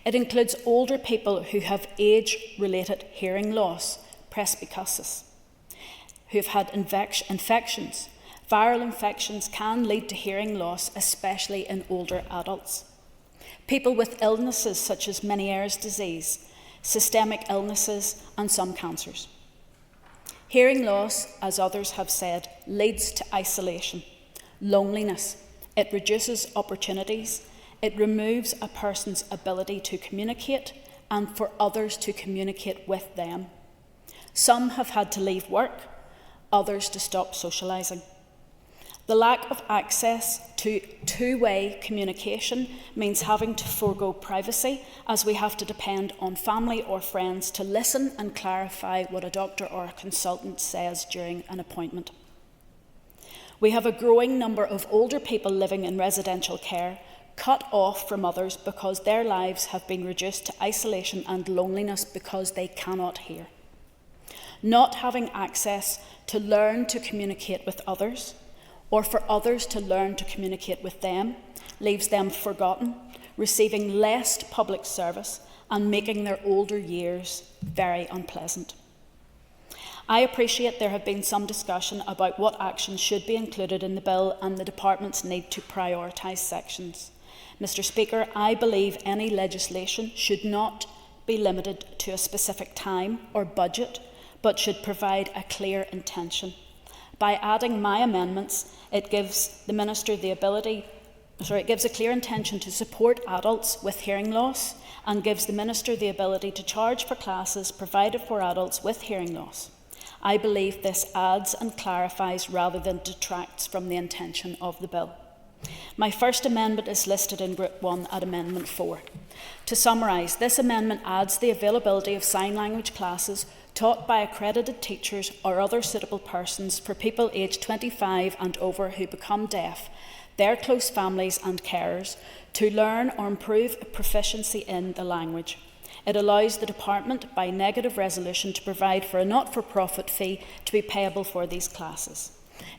It includes older people who have age-related hearing loss, presbycusis, who have had infections. Viral infections can lead to hearing loss, especially in older adults. People with illnesses such as Meniere's disease, systemic illnesses and some cancers. Hearing loss, as others have said, leads to isolation, loneliness. It reduces opportunities. It removes a person's ability to communicate and for others to communicate with them. Some have had to leave work, others to stop socialising. The lack of access to two-way communication means having to forego privacy, as we have to depend on family or friends to listen and clarify what a doctor or a consultant says during an appointment. We have a growing number of older people living in residential care, cut off from others because their lives have been reduced to isolation and loneliness because they cannot hear. Not having access to learn to communicate with others, or for others to learn to communicate with them, leaves them forgotten, receiving less public service and making their older years very unpleasant. I appreciate there have been some discussion about what actions should be included in the bill and the Department's need to prioritise sections. Mr. Speaker, I believe any legislation should not be limited to a specific time or budget, but should provide a clear intention. By adding my amendments, it gives the Minister the ability, it gives a clear intention to support adults with hearing loss and gives the Minister the ability to charge for classes provided for adults with hearing loss. I believe this adds and clarifies rather than detracts from the intention of the bill. My first amendment is listed in Group 1 at Amendment 4. To summarise, this amendment adds the availability of sign language classes taught by accredited teachers or other suitable persons for people aged 25 and over who become deaf, their close families and carers, to learn or improve proficiency in the language. It allows the Department, by negative resolution, to provide for a not-for-profit fee to be payable for these classes.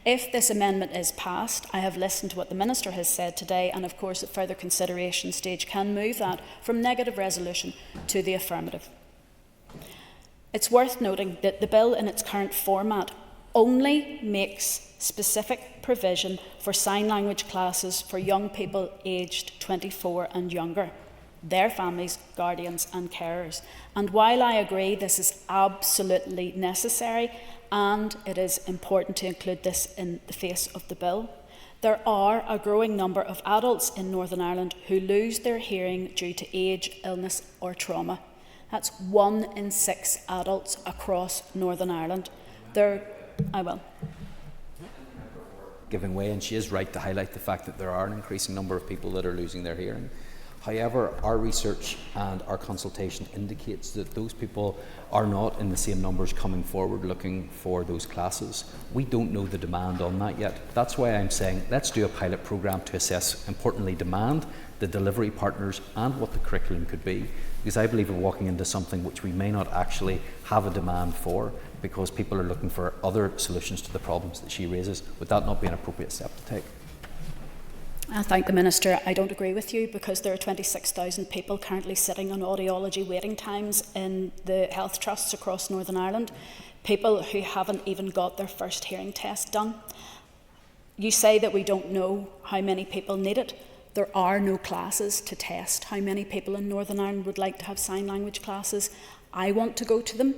If this amendment is passed, I have listened to what the Minister has said today, and of course at further consideration stage can move that from negative resolution to the affirmative. It's worth noting that the bill in its current format only makes specific provision for sign language classes for young people aged 24 and younger, their families, guardians and carers. And while I agree this is absolutely necessary and it is important to include this in the face of the bill, there are a growing number of adults in Northern Ireland who lose their hearing due to age, illness or trauma. That's 1 in 6 adults across Northern Ireland. Giving way, and she is right to highlight the fact that there are an increasing number of people that are losing their hearing. However, our research and our consultation indicates that those people are not in the same numbers coming forward looking for those classes. We don't know the demand on that yet. That's why I'm saying let's do a pilot programme to assess, importantly, demand, the delivery partners and what the curriculum could be, because I believe we're walking into something which we may not actually have a demand for because people are looking for other solutions to the problems that she raises. Would that not be an appropriate step to take? I thank the Minister. I don't agree with you because there are 26,000 people currently sitting on audiology waiting times in the health trusts across Northern Ireland, people who haven't even got their first hearing test done. You say that we don't know how many people need it. There are no classes to test how many people in Northern Ireland would like to have sign language classes. I want to go to them.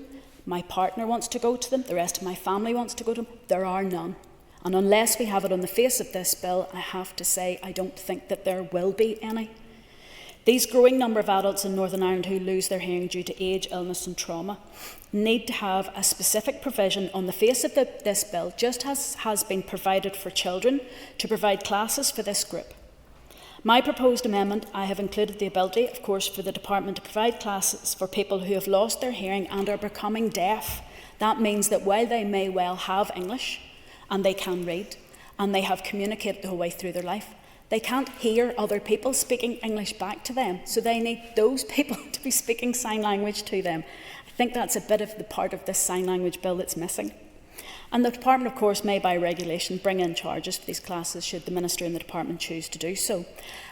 My partner wants to go to them. The rest of my family wants to go to them. There are none. And unless we have it on the face of this bill, I have to say I don't think that there will be any. These growing number of adults in Northern Ireland who lose their hearing due to age, illness and trauma need to have a specific provision on the face of this bill, just as has been provided for children, to provide classes for this group. My proposed amendment, I have included the ability, of course, for the Department to provide classes for people who have lost their hearing and are becoming deaf. That means that while they may well have English, and they can read, and they have communicated the whole way through their life, they can't hear other people speaking English back to them, so they need those people to be speaking sign language to them. I think that's a bit of the part of this sign language bill that's missing. And the Department, of course, may by regulation bring in charges for these classes should the Minister and the Department choose to do so.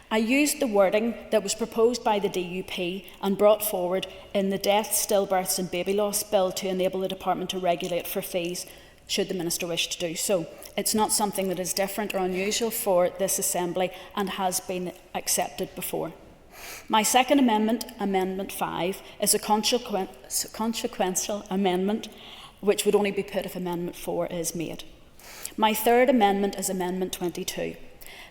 I used the wording that was proposed by the DUP and brought forward in the Death, Stillbirths and Baby Loss Bill to enable the Department to regulate for fees should the Minister wish to do so. It's not something that is different or unusual for this Assembly and has been accepted before. My second amendment, Amendment 5, is a consequential amendment which would only be put if Amendment 4 is made. My third amendment is Amendment 22.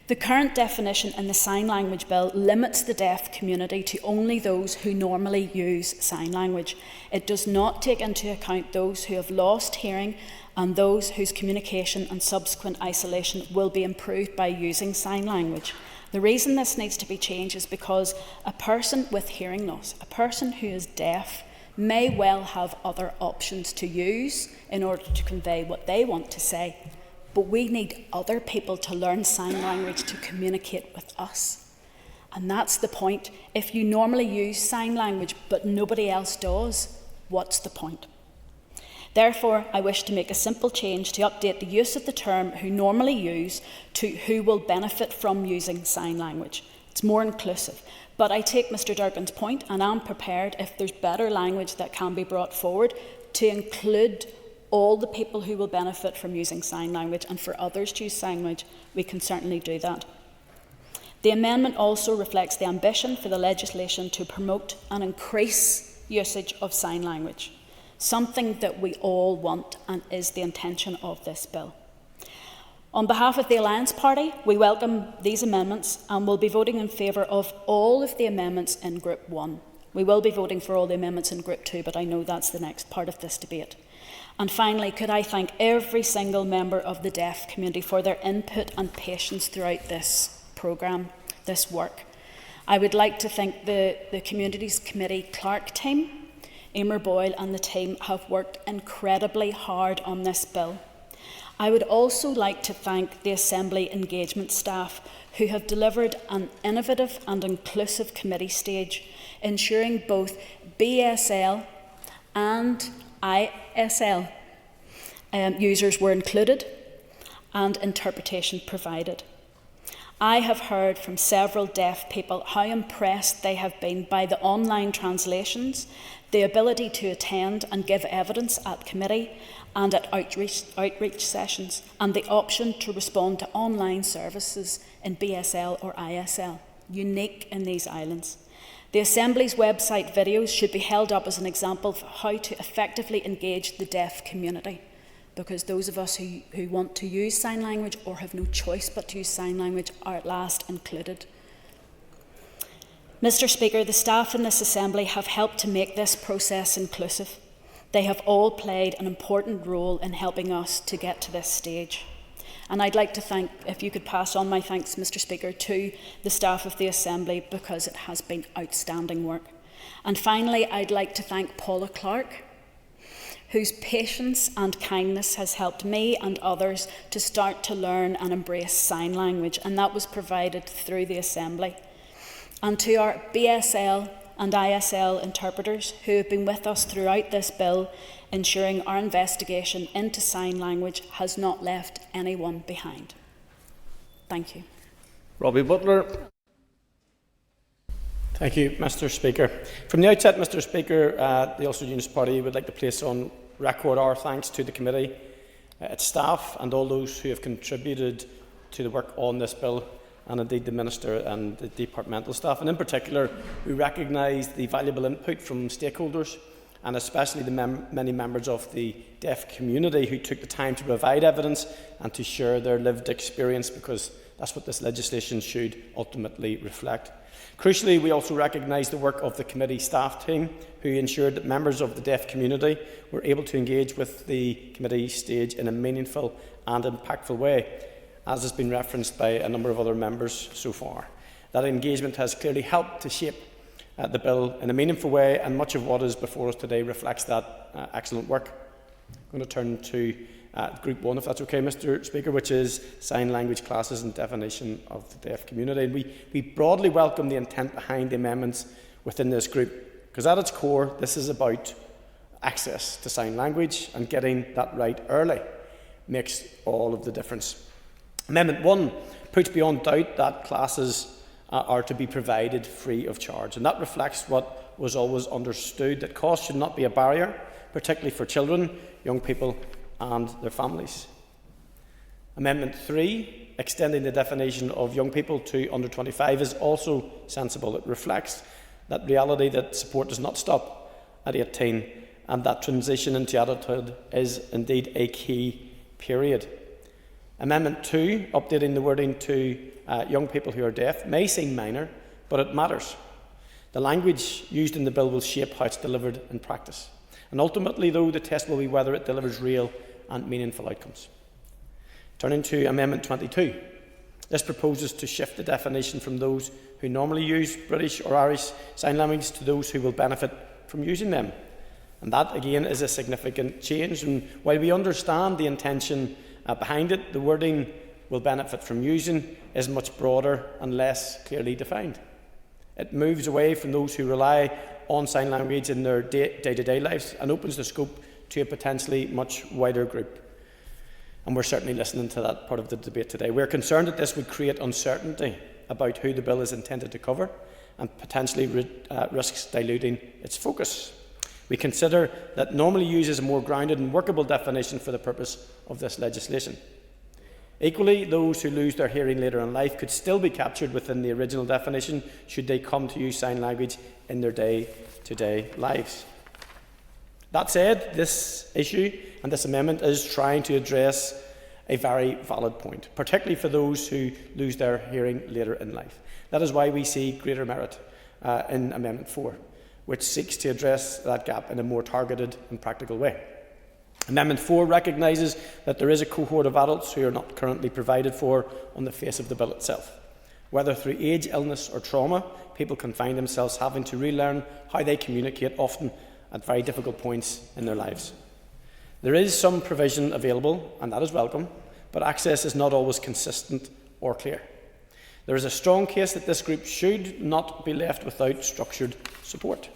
The current definition in the Sign Language Bill limits the deaf community to only those who normally use sign language. It does not take into account those who have lost hearing and those whose communication and subsequent isolation will be improved by using sign language. The reason this needs to be changed is because a person with hearing loss, a person who is deaf, may well have other options to use in order to convey what they want to say. But we need other people to learn sign language to communicate with us. And that's the point. If you normally use sign language but nobody else does, what's the point? Therefore, I wish to make a simple change to update the use of the term who normally use to who will benefit from using sign language. It's more inclusive. But I take Mr Durkin's point and I'm prepared, if there's better language that can be brought forward, to include all the people who will benefit from using sign language, and for others to use sign language, we can certainly do that. The amendment also reflects the ambition for the legislation to promote and increase usage of sign language, something that we all want and is the intention of this bill. On behalf of the Alliance Party, we welcome these amendments and will be voting in favour of all of the amendments in Group 1. We will be voting for all the amendments in Group 2, but I know that's the next part of this debate. And finally, could I thank every single member of the deaf community for their input and patience throughout this programme, this work. I would like to thank the Communities Committee Clerk team. Emer Boyle and the team have worked incredibly hard on this bill. I would also like to thank the Assembly engagement staff who have delivered an innovative and inclusive committee stage, ensuring both BSL and ISL users were included and interpretation provided. I have heard from several deaf people how impressed they have been by the online translations, the ability to attend and give evidence at committee and at outreach sessions, and the option to respond to online services in BSL or ISL, unique in these islands. The Assembly's website videos should be held up as an example of how to effectively engage the deaf community, because those of us who want to use sign language or have no choice but to use sign language are at last included. Mr. Speaker, the staff in this Assembly have helped to make this process inclusive. They have all played an important role in helping us to get to this stage. And I'd like to thank, if you could pass on my thanks, Mr. Speaker, to the staff of the Assembly, because it has been outstanding work. And finally, I'd like to thank Paula Clark, whose patience and kindness has helped me and others to start to learn and embrace sign language, and that was provided through the Assembly. And to our BSL and ISL interpreters who have been with us throughout this bill, ensuring our investigation into sign language has not left anyone behind. Thank you. Robbie Butler. Thank you, Mr. Speaker. From the outset, Mr. Speaker, the Ulster Unionist Party would like to place on record our thanks to the committee, its staff and all those who have contributed to the work on this bill, and indeed the Minister and the departmental staff. And in particular, we recognise the valuable input from stakeholders, and especially the many members of the deaf community who took the time to provide evidence and to share their lived experience, because that's what this legislation should ultimately reflect. Crucially, we also recognise the work of the committee staff team, who ensured that members of the deaf community were able to engage with the committee stage in a meaningful and impactful way, as has been referenced by a number of other members so far. That engagement has clearly helped to shape the bill in a meaningful way, and much of what is before us today reflects that excellent work. I'm going to turn to Group 1, if that's okay, Mr. Speaker, which is sign language classes and definition of the deaf community. And we broadly welcome the intent behind the amendments within this group, because at its core, this is about access to sign language, and getting that right early makes all of the difference. Amendment 1 puts beyond doubt that classes are to be provided free of charge, and that reflects what was always understood, that cost should not be a barrier, particularly for children, young people and their families. Amendment 3, extending the definition of young people to under 25, is also sensible. It reflects that reality that support does not stop at 18, and that transition into adulthood is indeed a key period. Amendment 2, updating the wording to young people who are deaf, may seem minor, but it matters. The language used in the bill will shape how it's delivered in practice. And ultimately, though, the test will be whether it delivers real and meaningful outcomes. Turning to Amendment 22, this proposes to shift the definition from those who normally use British or Irish Sign Language to those who will benefit from using them. And that, again, is a significant change. And while we understand the intention behind it, the wording will benefit from using is much broader and less clearly defined. It moves away from those who rely on sign language in their day-to-day lives and opens the scope to a potentially much wider group. And we're certainly listening to that part of the debate today. We're concerned that this would create uncertainty about who the bill is intended to cover and potentially risks diluting its focus. We consider that normally uses a more grounded and workable definition for the purpose of this legislation. Equally, those who lose their hearing later in life could still be captured within the original definition should they come to use sign language in their day-to-day lives. That said, this issue and this amendment is trying to address a very valid point, particularly for those who lose their hearing later in life. That is why we see greater merit in Amendment 4, which seeks to address that gap in a more targeted and practical way. Amendment 4 recognises that there is a cohort of adults who are not currently provided for on the face of the bill itself. Whether through age, illness or trauma, people can find themselves having to relearn how they communicate, often at very difficult points in their lives. There is some provision available, and that is welcome, but access is not always consistent or clear. There is a strong case that this group should not be left without structured support.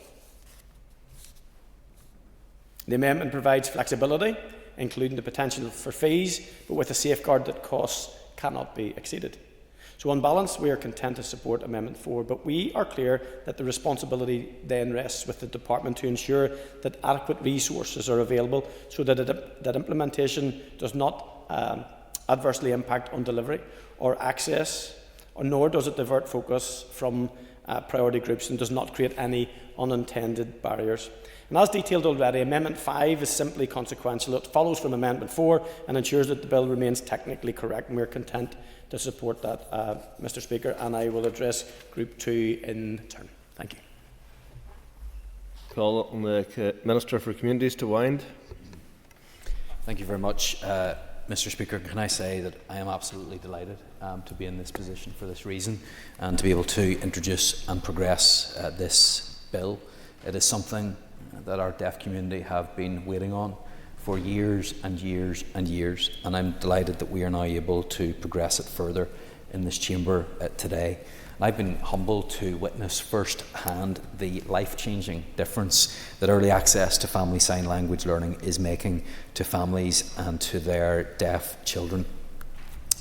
The amendment provides flexibility, including the potential for fees, but with a safeguard that costs cannot be exceeded. So on balance, we are content to support Amendment 4, but we are clear that the responsibility then rests with the Department to ensure that adequate resources are available so that implementation does not adversely impact on delivery or access, nor does it divert focus from priority groups and does not create any unintended barriers. And as detailed already, Amendment 5 is simply consequential. It follows from Amendment 4 and ensures that the bill remains technically correct, and we are content to support that, Mr. Speaker, and I will address Group 2 in turn. Thank you. Call on the Minister for Communities to wind. Thank you very much, Mr. Speaker. Can I say that I am absolutely delighted to be in this position for this reason and to be able to introduce and progress this bill. It is something that our deaf community have been waiting on for years and years and years, and I'm delighted that we are now able to progress it further in this chamber today. And I've been humbled to witness firsthand the life-changing difference that early access to family sign language learning is making to families and to their deaf children.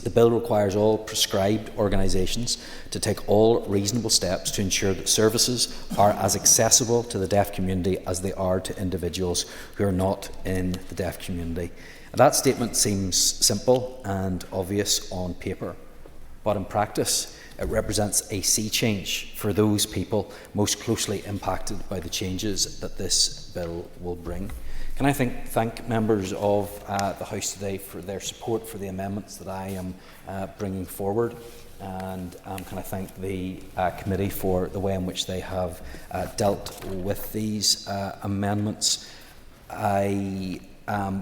The bill requires all prescribed organisations to take all reasonable steps to ensure that services are as accessible to the deaf community as they are to individuals who are not in the deaf community. And that statement seems simple and obvious on paper, but in practice it represents a sea change for those people most closely impacted by the changes that this bill will bring. Can I thank members of the House today for their support for the amendments that I am bringing forward, and can I thank the committee for the way in which they have dealt with these amendments. I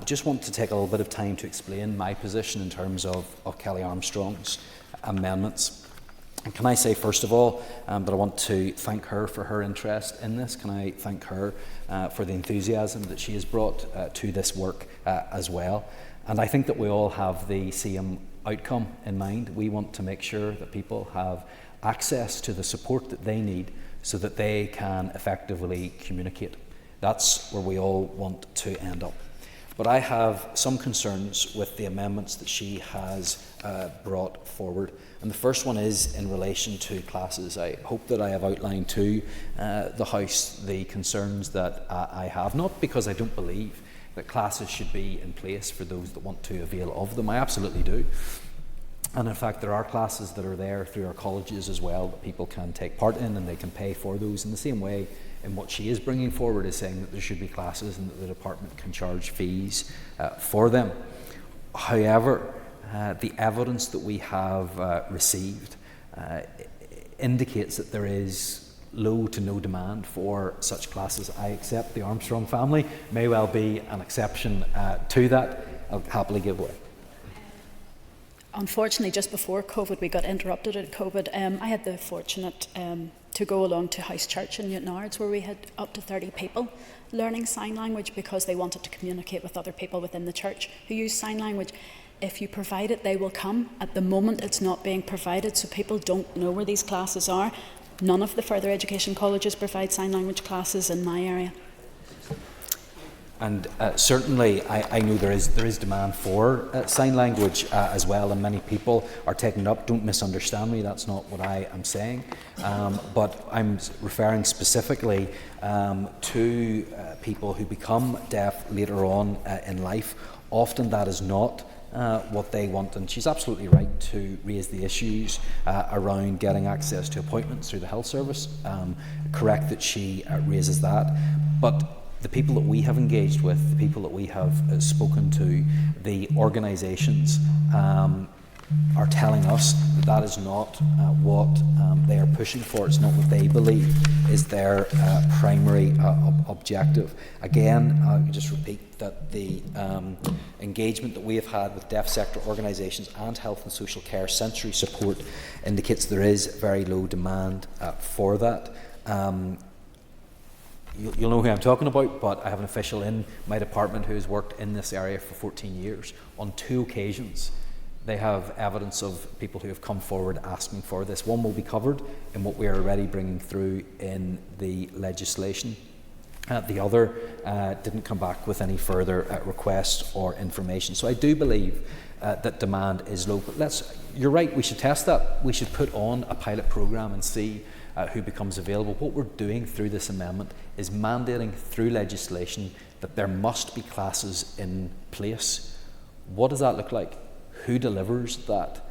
just want to take a little bit of time to explain my position in terms of Kelly Armstrong's amendments. And can I say, first of all, that I want to thank her for her interest in this. Can I thank her for the enthusiasm that she has brought to this work as well. And I think that we all have the same outcome in mind. We want to make sure that people have access to the support that they need so that they can effectively communicate. That's where we all want to end up. But I have some concerns with the amendments that she has brought forward. And the first one is in relation to classes. I hope that I have outlined to the House the concerns that I have, not because I don't believe that classes should be in place for those that want to avail of them. I absolutely do. And in fact, there are classes that are there through our colleges as well that people can take part in, and they can pay for those in the same way. And what she is bringing forward is saying that there should be classes and that the department can charge fees for them. However, the evidence that we have received indicates that there is low to no demand for such classes. I accept the Armstrong family may well be an exception to that. I'll happily give way. Unfortunately, just before COVID, we got interrupted at COVID. I had the fortunate to go along to House Church in Newton Ards, where we had up to 30 people learning sign language because they wanted to communicate with other people within the church who use sign language. If you provide it, they will come. At the moment, it's not being provided, so people don't know where these classes are. None of the further education colleges provide sign language classes in my area. And certainly, I know there is demand for sign language as well, and many people are taking it up. Don't misunderstand me, that's not what I am saying. But I'm referring specifically to people who become deaf later on in life. Often that is not what they want, and she's absolutely right to raise the issues around getting access to appointments through the health service. Correct that she raises that, but the people that we have engaged with, the people that we have spoken to, the organisations are telling us that that is not what they are pushing for. It's not what they believe is their primary objective. Again, I can just repeat that the engagement that we have had with deaf sector organisations and health and social care sensory support indicates there is very low demand for that. You'll know who I'm talking about, but I have an official in my department who has worked in this area for 14 years. On 2 occasions, they have evidence of people who have come forward asking for this. One will be covered in what we are already bringing through in the legislation. The other didn't come back with any further requests or information. So I do believe that demand is low. But you're right, we should test that. We should put on a pilot programme and see who becomes available. What we're doing through this amendment is mandating through legislation that there must be classes in place. What does that look like? Who delivers that?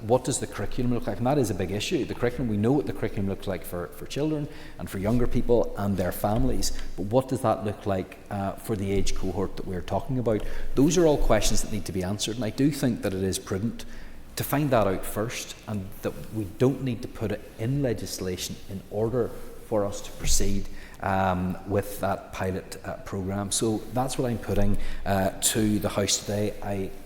What does the curriculum look like? And that is a big issue. The curriculum, we know what the curriculum looks like for children and for younger people and their families, but what does that look like for the age cohort that we're talking about? Those are all questions that need to be answered, and I do think that it is prudent to find that out first, and that we don't need to put it in legislation in order for us to proceed with that pilot programme. So that's what I'm putting to the House today.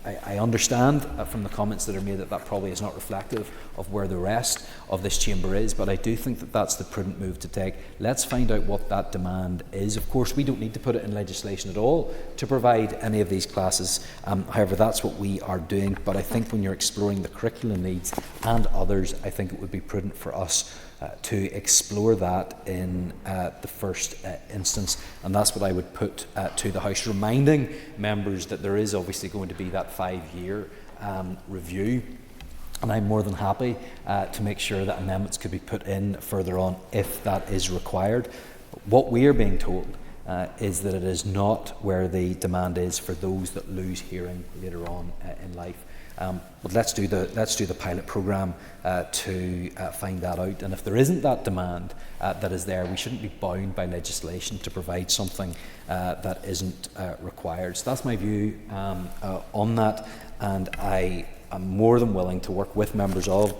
I understand from the comments that are made that that probably is not reflective of where the rest of this chamber is, but I do think that that's the prudent move to take. Let's find out what that demand is. Of course, we don't need to put it in legislation at all to provide any of these classes. However, that's what we are doing. But I think when you're exploring the curriculum needs and others, I think it would be prudent for us to explore that in the first instance, and that's what I would put to the House, reminding members that there is obviously going to be that 5-year review, and I'm more than happy to make sure that amendments could be put in further on if that is required. What we are being told is that it is not where the demand is for those that lose hearing later on in life. But let's do the pilot programme to find that out. And if there isn't that demand that is there, we shouldn't be bound by legislation to provide something that isn't required. So that's my view on that, and I am more than willing to work with members of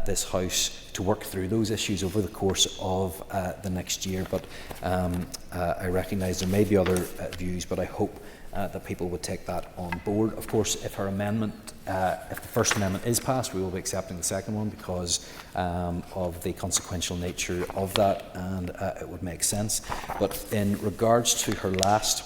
this House to work through those issues over the course of the next year. But I recognise there may be other views, but I hope that people would take that on board. Of course, if her amendment, if the first amendment is passed, we will be accepting the second one because of the consequential nature of that, and it would make sense. But in regards to her last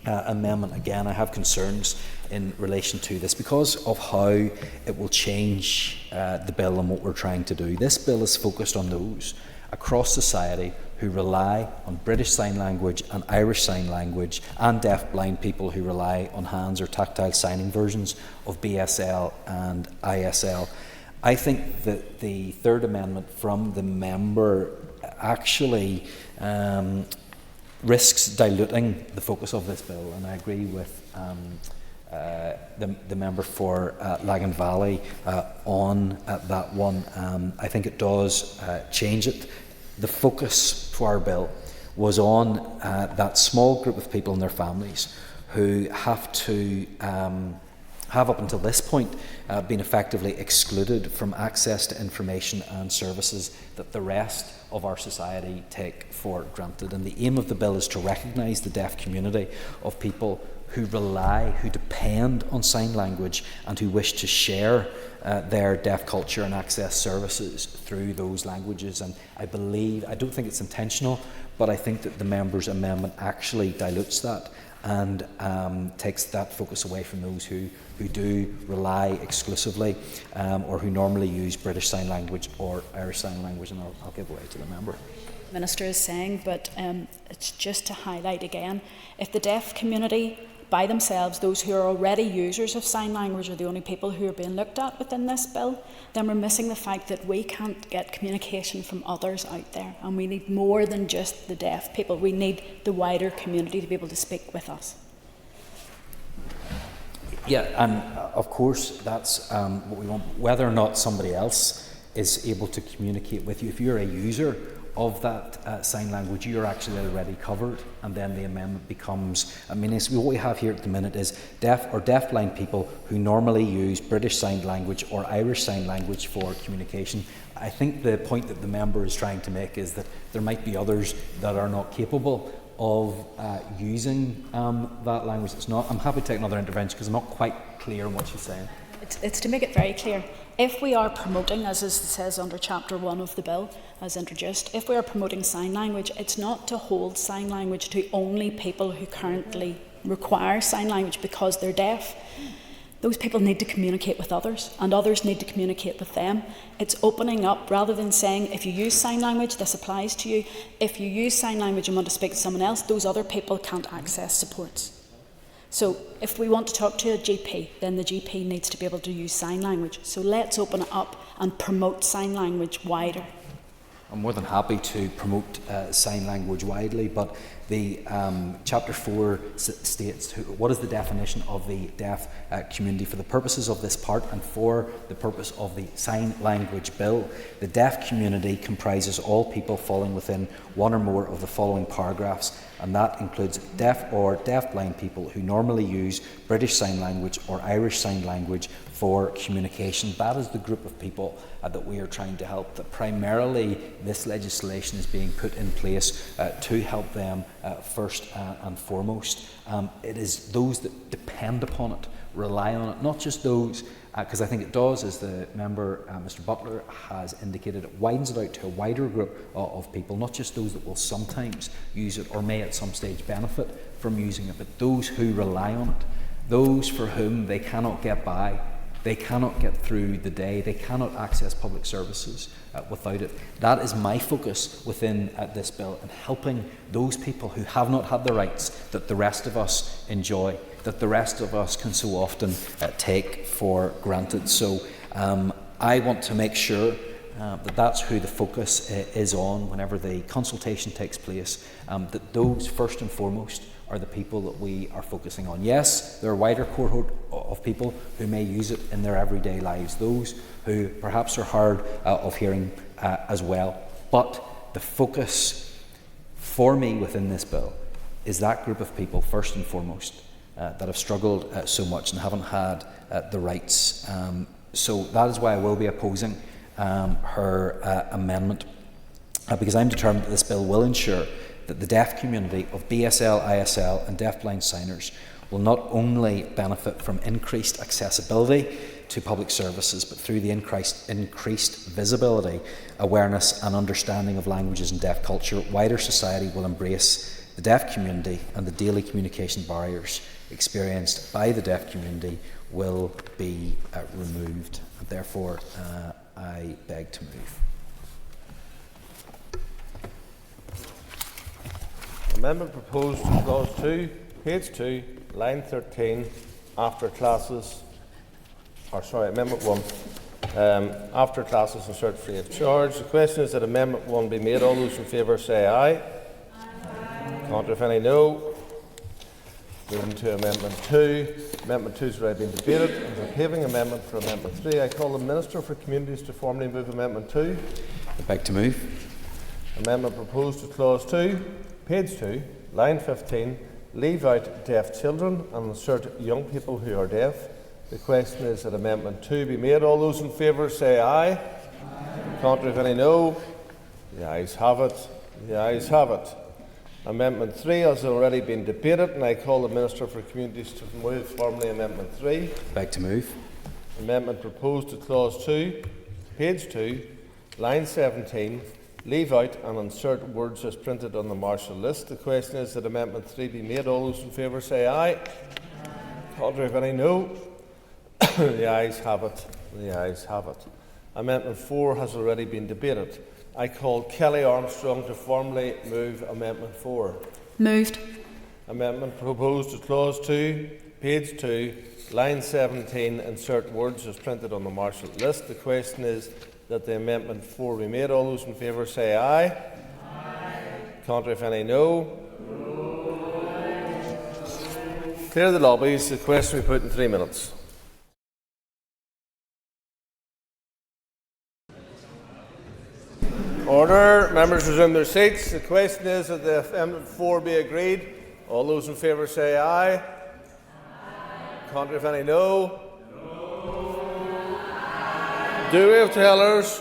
amendment, again, I have concerns in relation to this because of how it will change the bill and what we're trying to do. This bill is focused on those across society who rely on British Sign Language and Irish Sign Language, and deaf-blind people who rely on hands or tactile signing versions of BSL and ISL. I think that the third amendment from the member actually risks diluting the focus of this bill, and I agree with the member for Lagan Valley on that one. I think it does change it. The focus for our bill was on that small group of people and their families who have to have up until this point been effectively excluded from access to information and services that the rest of our society take for granted. And the aim of the bill is to recognise the deaf community of people who rely, who depend on sign language and who wish to share their deaf culture and access services through those languages. And I don't think it's intentional, but I think that the member's amendment actually dilutes that and takes that focus away from those who do rely exclusively or who normally use British Sign Language or Irish Sign Language, and I'll give way to the member. Minister is saying, but it's just to highlight again, if the deaf community by themselves, those who are already users of sign language, are the only people who are being looked at within this bill, then we're missing the fact that we can't get communication from others out there, and we need more than just the deaf people. We need the wider community to be able to speak with us. Yeah, and of course that's what we want. Whether or not somebody else is able to communicate with you, if you're a user of that sign language, you're actually already covered, and then the amendment becomes, I mean, what we have here at the minute is deaf or deafblind people who normally use British Sign Language or Irish Sign Language for communication. I think the point that the member is trying to make is that there might be others that are not capable of using that language. It's not. I'm happy to take another intervention because I'm not quite clear on what she's saying. It's to make it very clear. If we are promoting, as it says under Chapter 1 of the bill, as introduced, if we are promoting sign language, it's not to hold sign language to only people who currently require sign language because they're deaf. Those people need to communicate with others, and others need to communicate with them. It's opening up, rather than saying, if you use sign language, this applies to you. If you use sign language and want to speak to someone else, those other people can't access supports. So if we want to talk to a GP, then the GP needs to be able to use sign language. So let's open it up and promote sign language wider. I'm more than happy to promote sign language widely, but the Chapter 4 states what is the definition of the deaf community for the purposes of this part and for the purpose of the sign language bill. The deaf community comprises all people falling within one or more of the following paragraphs, and that includes deaf or deafblind people who normally use British Sign Language or Irish Sign Language for communication. That is the group of people that we are trying to help. That primarily this legislation is being put in place to help them first and foremost. It is those that depend upon it, rely on it, not just those, because I think it does, as the member, Mr Butler, has indicated, it widens it out to a wider group of people, not just those that will sometimes use it or may at some stage benefit from using it, but those who rely on it, those for whom they cannot get by, they cannot get through the day, they cannot access public services without it. That is my focus within this bill, and helping those people who have not had the rights that the rest of us enjoy, that the rest of us can so often take for granted. So I want to make sure that that's who the focus is on whenever the consultation takes place, that those first and foremost are the people that we are focusing on. Yes, there are a wider cohort of people who may use it in their everyday lives, those who perhaps are hard of hearing as well. But the focus for me within this bill is that group of people first and foremost that have struggled so much and haven't had the rights. So that is why I will be opposing her amendment, because I'm determined that this bill will ensure that the deaf community of BSL, ISL and deafblind signers will not only benefit from increased accessibility to public services, but through the increased visibility, awareness and understanding of languages and deaf culture, wider society will embrace the deaf community, and the daily communication barriers experienced by the deaf community will be removed. And therefore, I beg to move. Amendment proposed to clause 2, page 2, line 13, after classes, Amendment 1, after classes insert free of charge. The question is that Amendment 1 be made. All those in favour say aye. Aye. Contrary, if any, no. Moving to Amendment 2. Amendment 2 has already been debated. As a paving amendment for Amendment 3, I call the Minister for Communities to formally move Amendment 2. I beg to move. Amendment proposed to clause 2, page 2, line 15, leave out deaf children and insert young people who are deaf. The question is that Amendment 2 be made. All those in favour say aye. Aye. Contrary, if any, no. The ayes have it. The ayes have it. Amendment 3 has already been debated, and I call the Minister for Communities to move formally Amendment 3. Beg to move. Amendment proposed to clause 2, page 2, line 17, leave out and insert words as printed on the Marshall list. The question is that Amendment 3 be made. All those in favour say aye. Aye. Contrary, if any, no. The ayes have it. The ayes have it. Amendment 4 has already been debated. I call Kelly Armstrong to formally move Amendment 4. Moved. Amendment proposed to clause 2, page 2, line 17, insert words as printed on the Marshall list. The question is that the Amendment 4 be made. All those in favour say aye. Aye. Contrary, if any, no. Clear the lobbies. The question will be put in 3 minutes. Order. Members resume their seats. The question is that the Amendment 4 be agreed. All those in favour say aye. Contrary, if any, no. Do we have tellers?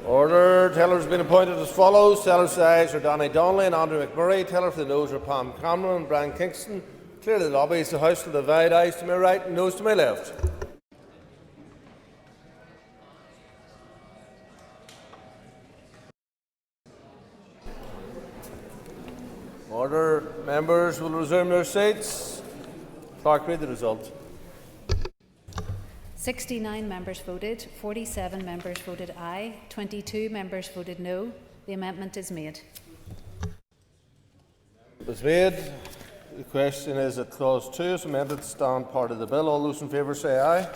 Order. Tellers have been appointed as follows. Tellers for the ayes are Danny Donnelly and Andrew McMurray. Teller for the noes are Pam Cameron and Brian Kingston. Clearly the lobbies. The House will divide. Ayes to my right and noes to my left. Order. Members will resume their seats. Clerk, read the result. 69 members voted, 47 members voted aye, 22 members voted no. The amendment is made. It was made. The question is that Clause 2 is amended to stand part of the bill. All those in favour say aye.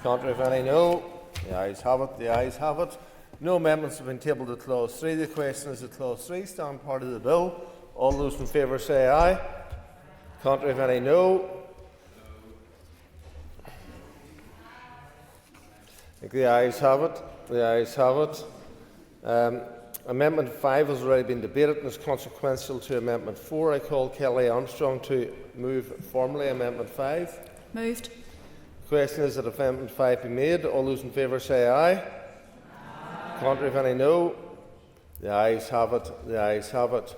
Contrary, if any, no. The ayes have it. The ayes have it. No amendments have been tabled to Clause 3. The question is that Clause 3 stand part of the bill. All those in favour say aye. Contrary, if any, no. I think the ayes have it. The ayes have it. Amendment 5 has already been debated and is consequential to Amendment 4. I call Kelly Armstrong to move formally Amendment 5. Moved. The question is that if Amendment 5 be made, all those in favour say aye. Aye. Contrary, if any, no. The ayes have it. The ayes have it.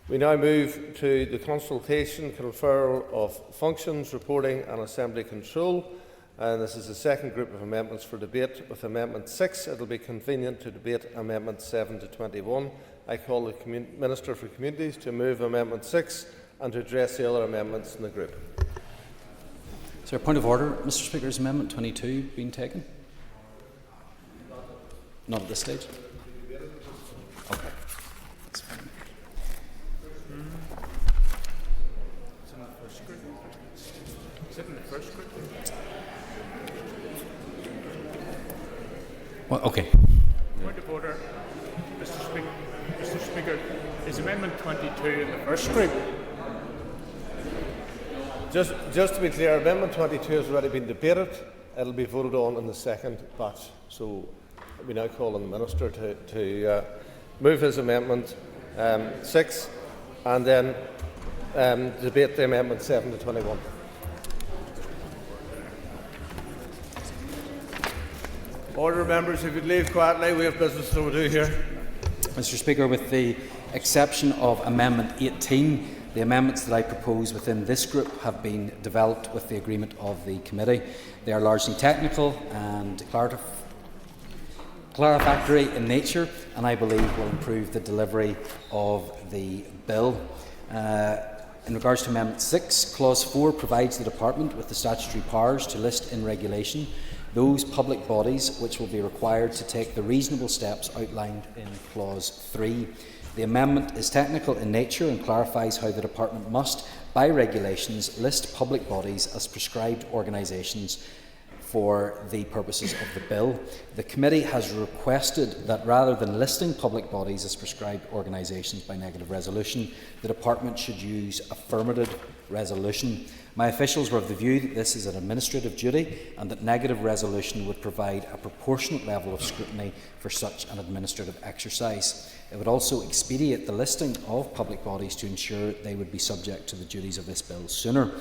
We now move to the consultation, conferral of functions, reporting and assembly control. And this is the second group of amendments for debate. With Amendment 6, it will be convenient to debate Amendments 7 to 21. I call the Minister for Communities to move Amendment 6 and to address the other amendments in the group. Is there a point of order, Mr. Speaker? Is Amendment 22 being taken? Not at this stage. Okay. That's fine. Is it in the first group? Well, okay. Point of order, Mr. Speaker. Is Amendment 22 in the first group? Just to be clear, Amendment 22 has already been debated. It will be voted on in the second batch. So we now call on the Minister to move his Amendment 6 and then debate the Amendment 7 to 21. Order, members, if you'd leave quietly, we have business to do here. Mr. Speaker, with the exception of Amendment 18, the amendments that I propose within this group have been developed with the agreement of the committee. They are largely technical and clarifactory in nature, and I believe will improve the delivery of the bill. In regards to Amendment 6, Clause 4 provides the Department with the statutory powers to list in regulation those public bodies which will be required to take the reasonable steps outlined in Clause 3. The amendment is technical in nature and clarifies how the Department must, by regulations, list public bodies as prescribed organisations for the purposes of the bill. The committee has requested that rather than listing public bodies as prescribed organisations by negative resolution, the Department should use affirmative resolution. My officials were of the view that this is an administrative duty and that negative resolution would provide a proportionate level of scrutiny for such an administrative exercise. It would also expedite the listing of public bodies to ensure they would be subject to the duties of this bill sooner.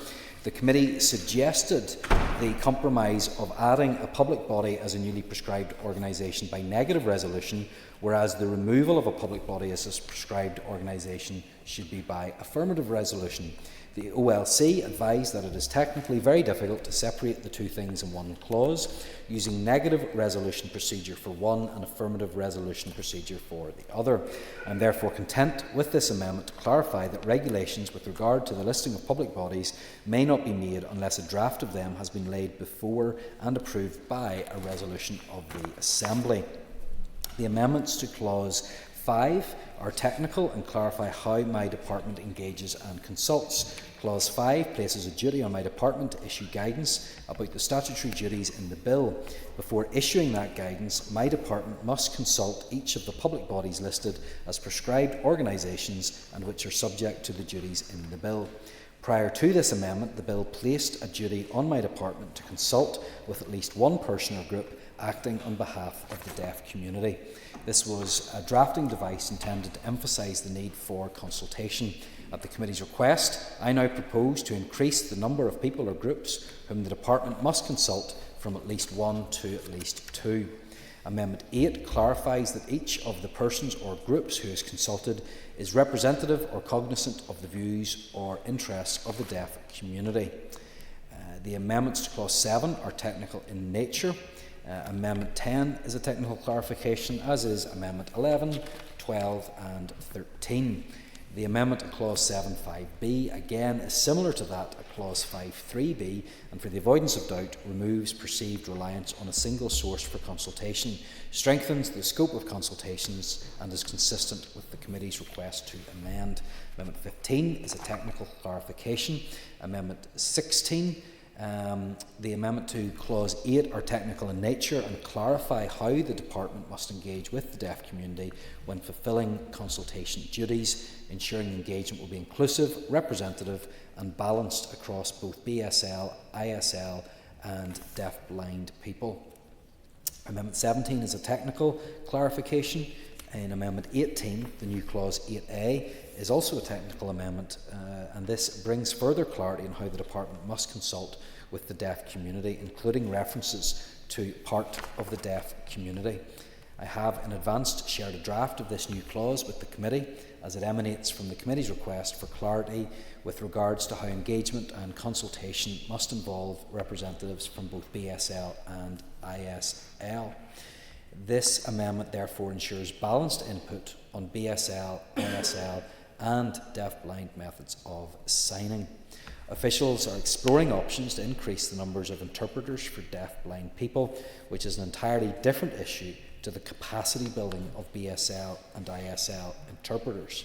The committee suggested the compromise of adding a public body as a newly prescribed organisation by negative resolution, whereas the removal of a public body as a prescribed organisation should be by affirmative resolution. The OLC advised that it is technically very difficult to separate the two things in one clause, using negative resolution procedure for one and affirmative resolution procedure for the other. I am therefore content with this amendment to clarify that regulations with regard to the listing of public bodies may not be made unless a draft of them has been laid before and approved by a resolution of the Assembly. The amendments to Clause 5 are technical and clarify how my department engages and consults. Clause 5 places a duty on my department to issue guidance about the statutory duties in the bill. Before issuing that guidance, my department must consult each of the public bodies listed as prescribed organisations and which are subject to the duties in the bill. Prior to this amendment, the bill placed a duty on my department to consult with at least one person or group acting on behalf of the deaf community. This was a drafting device intended to emphasise the need for consultation. At the committee's request, I now propose to increase the number of people or groups whom the department must consult from at least one to at least two. Amendment 8 clarifies that each of the persons or groups who is consulted is representative or cognisant of the views or interests of the deaf community. The amendments to Clause 7 are technical in nature. Amendment 10 is a technical clarification, as is Amendment 11, 12 and 13. The amendment to Clause 7.5b again is similar to that at Clause 5.3b, and for the avoidance of doubt removes perceived reliance on a single source for consultation, strengthens the scope of consultations and is consistent with the committee's request to amend. Amendment 15 is a technical clarification. Amendment 16, the amendment to Clause 8 are technical in nature and clarify how the department must engage with the deaf community when fulfilling consultation duties, ensuring engagement will be inclusive, representative and balanced across both BSL, ISL and deaf-blind people. Amendment 17 is a technical clarification. In Amendment 18, the new Clause 8a is also a technical amendment, and this brings further clarity on how the department must consult with the deaf community, including references to part of the deaf community. I have in advance shared a draft of this new clause with the committee, as it emanates from the committee's request for clarity with regards to how engagement and consultation must involve representatives from both BSL and ISL. This amendment therefore ensures balanced input on BSL, ISL and deaf-blind methods of signing. Officials are exploring options to increase the numbers of interpreters for deaf-blind people, which is an entirely different issue to the capacity building of BSL and ISL interpreters.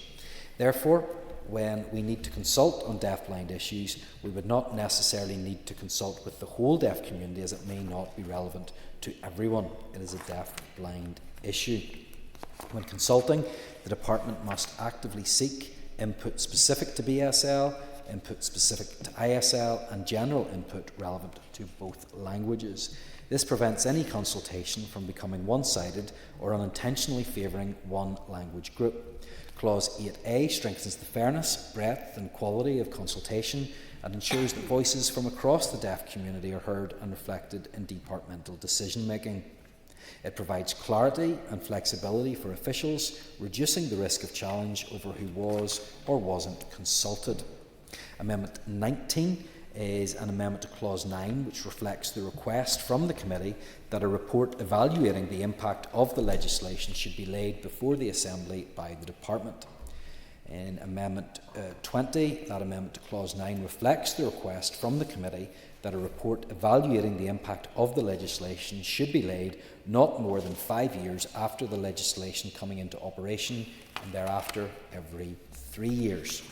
Therefore, when we need to consult on deaf-blind issues, we would not necessarily need to consult with the whole deaf community, as it may not be relevant to everyone. It is a deaf-blind issue. When consulting, the department must actively seek input specific to BSL, input specific to ISL and general input relevant to both languages. This prevents any consultation from becoming one-sided or unintentionally favouring one language group. Clause 8a strengthens the fairness, breadth and quality of consultation and ensures that voices from across the deaf community are heard and reflected in departmental decision-making. It provides clarity and flexibility for officials, reducing the risk of challenge over who was or wasn't consulted. Amendment 19 is an amendment to Clause 9, which reflects the request from the committee that a report evaluating the impact of the legislation should be laid before the Assembly by the Department. In Amendment 20, that amendment to Clause 9 reflects the request from the committee that a report evaluating the impact of the legislation should be laid not more than 5 years after the legislation coming into operation, and thereafter every 3 years.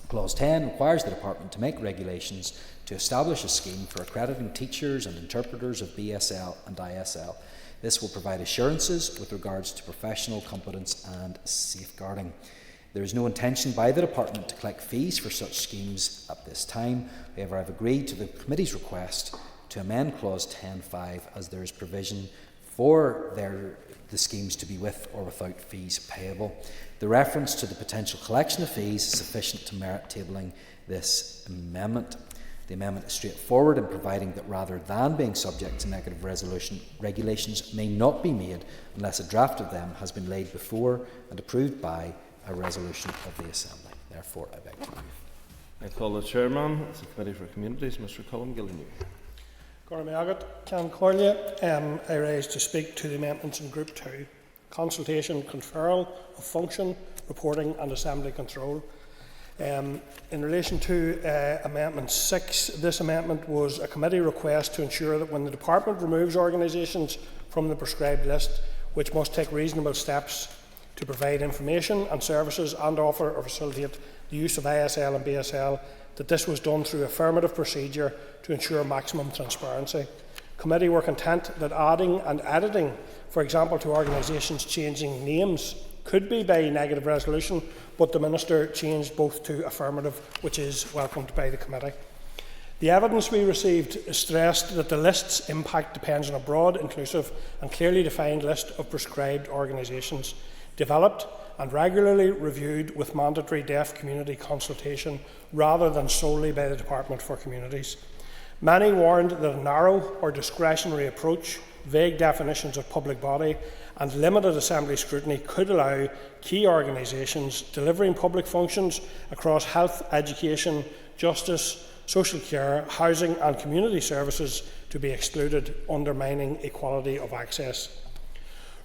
Clause 10 requires the Department to make regulations to establish a scheme for accrediting teachers and interpreters of BSL and ISL. This will provide assurances with regards to professional competence and safeguarding. There is no intention by the Department to collect fees for such schemes at this time. However, I have agreed to the Committee's request to amend Clause 10.5 as there is provision for the schemes to be with or without fees payable. The reference to the potential collection of fees is sufficient to merit tabling this amendment. The amendment is straightforward in providing that rather than being subject to negative resolution, regulations may not be made unless a draft of them has been laid before and approved by a resolution of the Assembly. Therefore, I beg to move. I call the Chairman of the Committee for Communities, Mr. Colm Gillinew. I rise to speak to the amendments in Group 2, consultation, conferral of function, reporting and assembly control. In relation to Amendment 6, this amendment was a committee request to ensure that when the Department removes organisations from the prescribed list, which must take reasonable steps to provide information and services and offer or facilitate the use of ISL and BSL, that this was done through affirmative procedure to ensure maximum transparency. Committee were content that adding and editing, for example, to organisations changing names could be by negative resolution, but the Minister changed both to affirmative, which is welcomed by the committee. The evidence we received stressed that the list's impact depends on a broad, inclusive and clearly defined list of prescribed organisations, developed and regularly reviewed with mandatory deaf community consultation rather than solely by the Department for Communities. Many warned that a narrow or discretionary approach, vague definitions of public body and limited assembly scrutiny could allow key organisations delivering public functions across health, education, justice, social care, housing and community services to be excluded, undermining equality of access.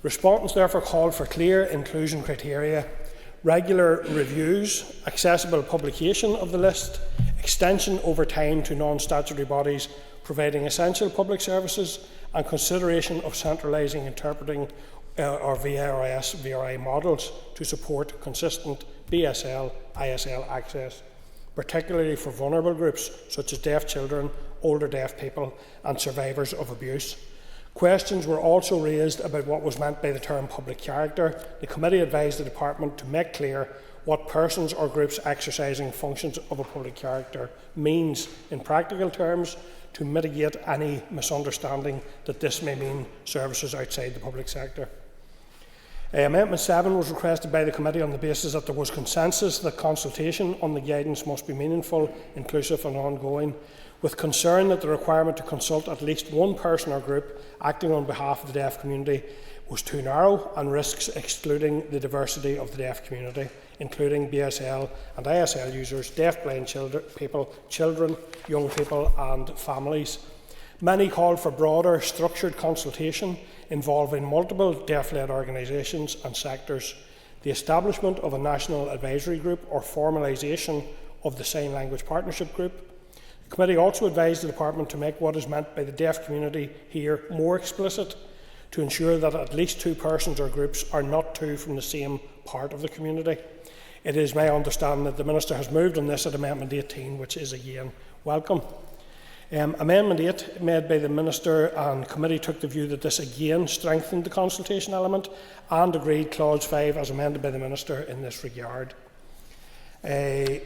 Respondents therefore called for clear inclusion criteria, regular reviews, accessible publication of the list, extension over time to non-statutory bodies providing essential public services, and consideration of centralising interpreting or VRI models to support consistent BSL, ISL access, particularly for vulnerable groups such as deaf children, older deaf people and survivors of abuse. Questions were also raised about what was meant by the term public character. The committee advised the Department to make clear what persons or groups exercising functions of a public character means in practical terms to mitigate any misunderstanding that this may mean services outside the public sector. Amendment 7 was requested by the committee on the basis that there was consensus that consultation on the guidance must be meaningful, inclusive and ongoing, with concern that the requirement to consult at least one person or group acting on behalf of the deaf community was too narrow and risks excluding the diversity of the deaf community, including BSL and ISL users, deaf-blind children, young people and families. Many called for broader, structured consultation involving multiple deaf-led organisations and sectors, the establishment of a national advisory group or formalisation of the Sign Language Partnership Group. The committee also advised the Department to make what is meant by the deaf community here more explicit, to ensure that at least two persons or groups are not two from the same part of the community. It is my understanding that the Minister has moved on this at Amendment 18, which is again welcome. Amendment 8, made by the Minister and Committee, took the view that this again strengthened the consultation element and agreed Clause 5 as amended by the Minister in this regard.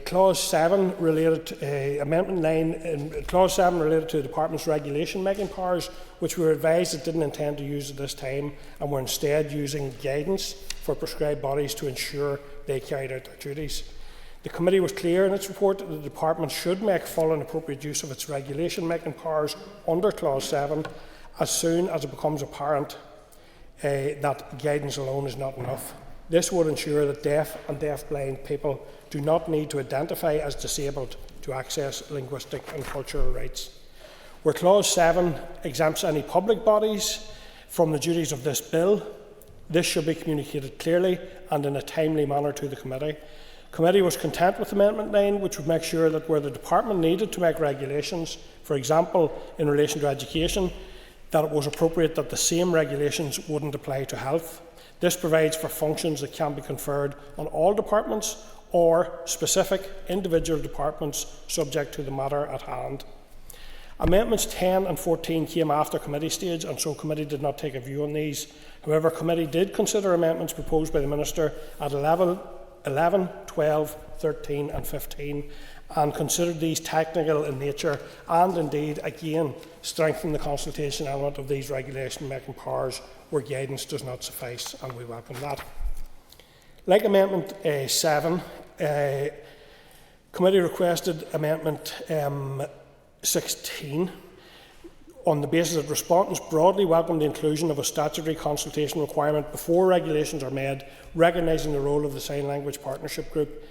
Clause 7 related Amendment 9, Clause 7 related to the Department's regulation making powers, which we were advised it didn't intend to use at this time and were instead using guidance for prescribed bodies to ensure they carried out their duties. The committee was clear in its report that the Department should make full and appropriate use of its regulation-making powers under Clause 7 as soon as it becomes apparent that guidance alone is not enough. This would ensure that deaf and deaf-blind people do not need to identify as disabled to access linguistic and cultural rights. Where Clause 7 exempts any public bodies from the duties of this bill, this should be communicated clearly and in a timely manner to the committee. The committee was content with Amendment 9, which would make sure that where the Department needed to make regulations, for example in relation to education, that it was appropriate that the same regulations wouldn't apply to health. This provides for functions that can be conferred on all departments or specific individual departments subject to the matter at hand. Amendments 10 and 14 came after committee stage, and so committee did not take a view on these. However, committee did consider amendments proposed by the Minister at 11, 12, 13 and 15 and considered these technical in nature and indeed again strengthen the consultation element of these regulation making powers where guidance does not suffice, and we welcome that. Like Amendment 7, committee requested Amendment 16 on the basis that respondents broadly welcome the inclusion of a statutory consultation requirement before regulations are made, recognising the role of the Sign Language Partnership Group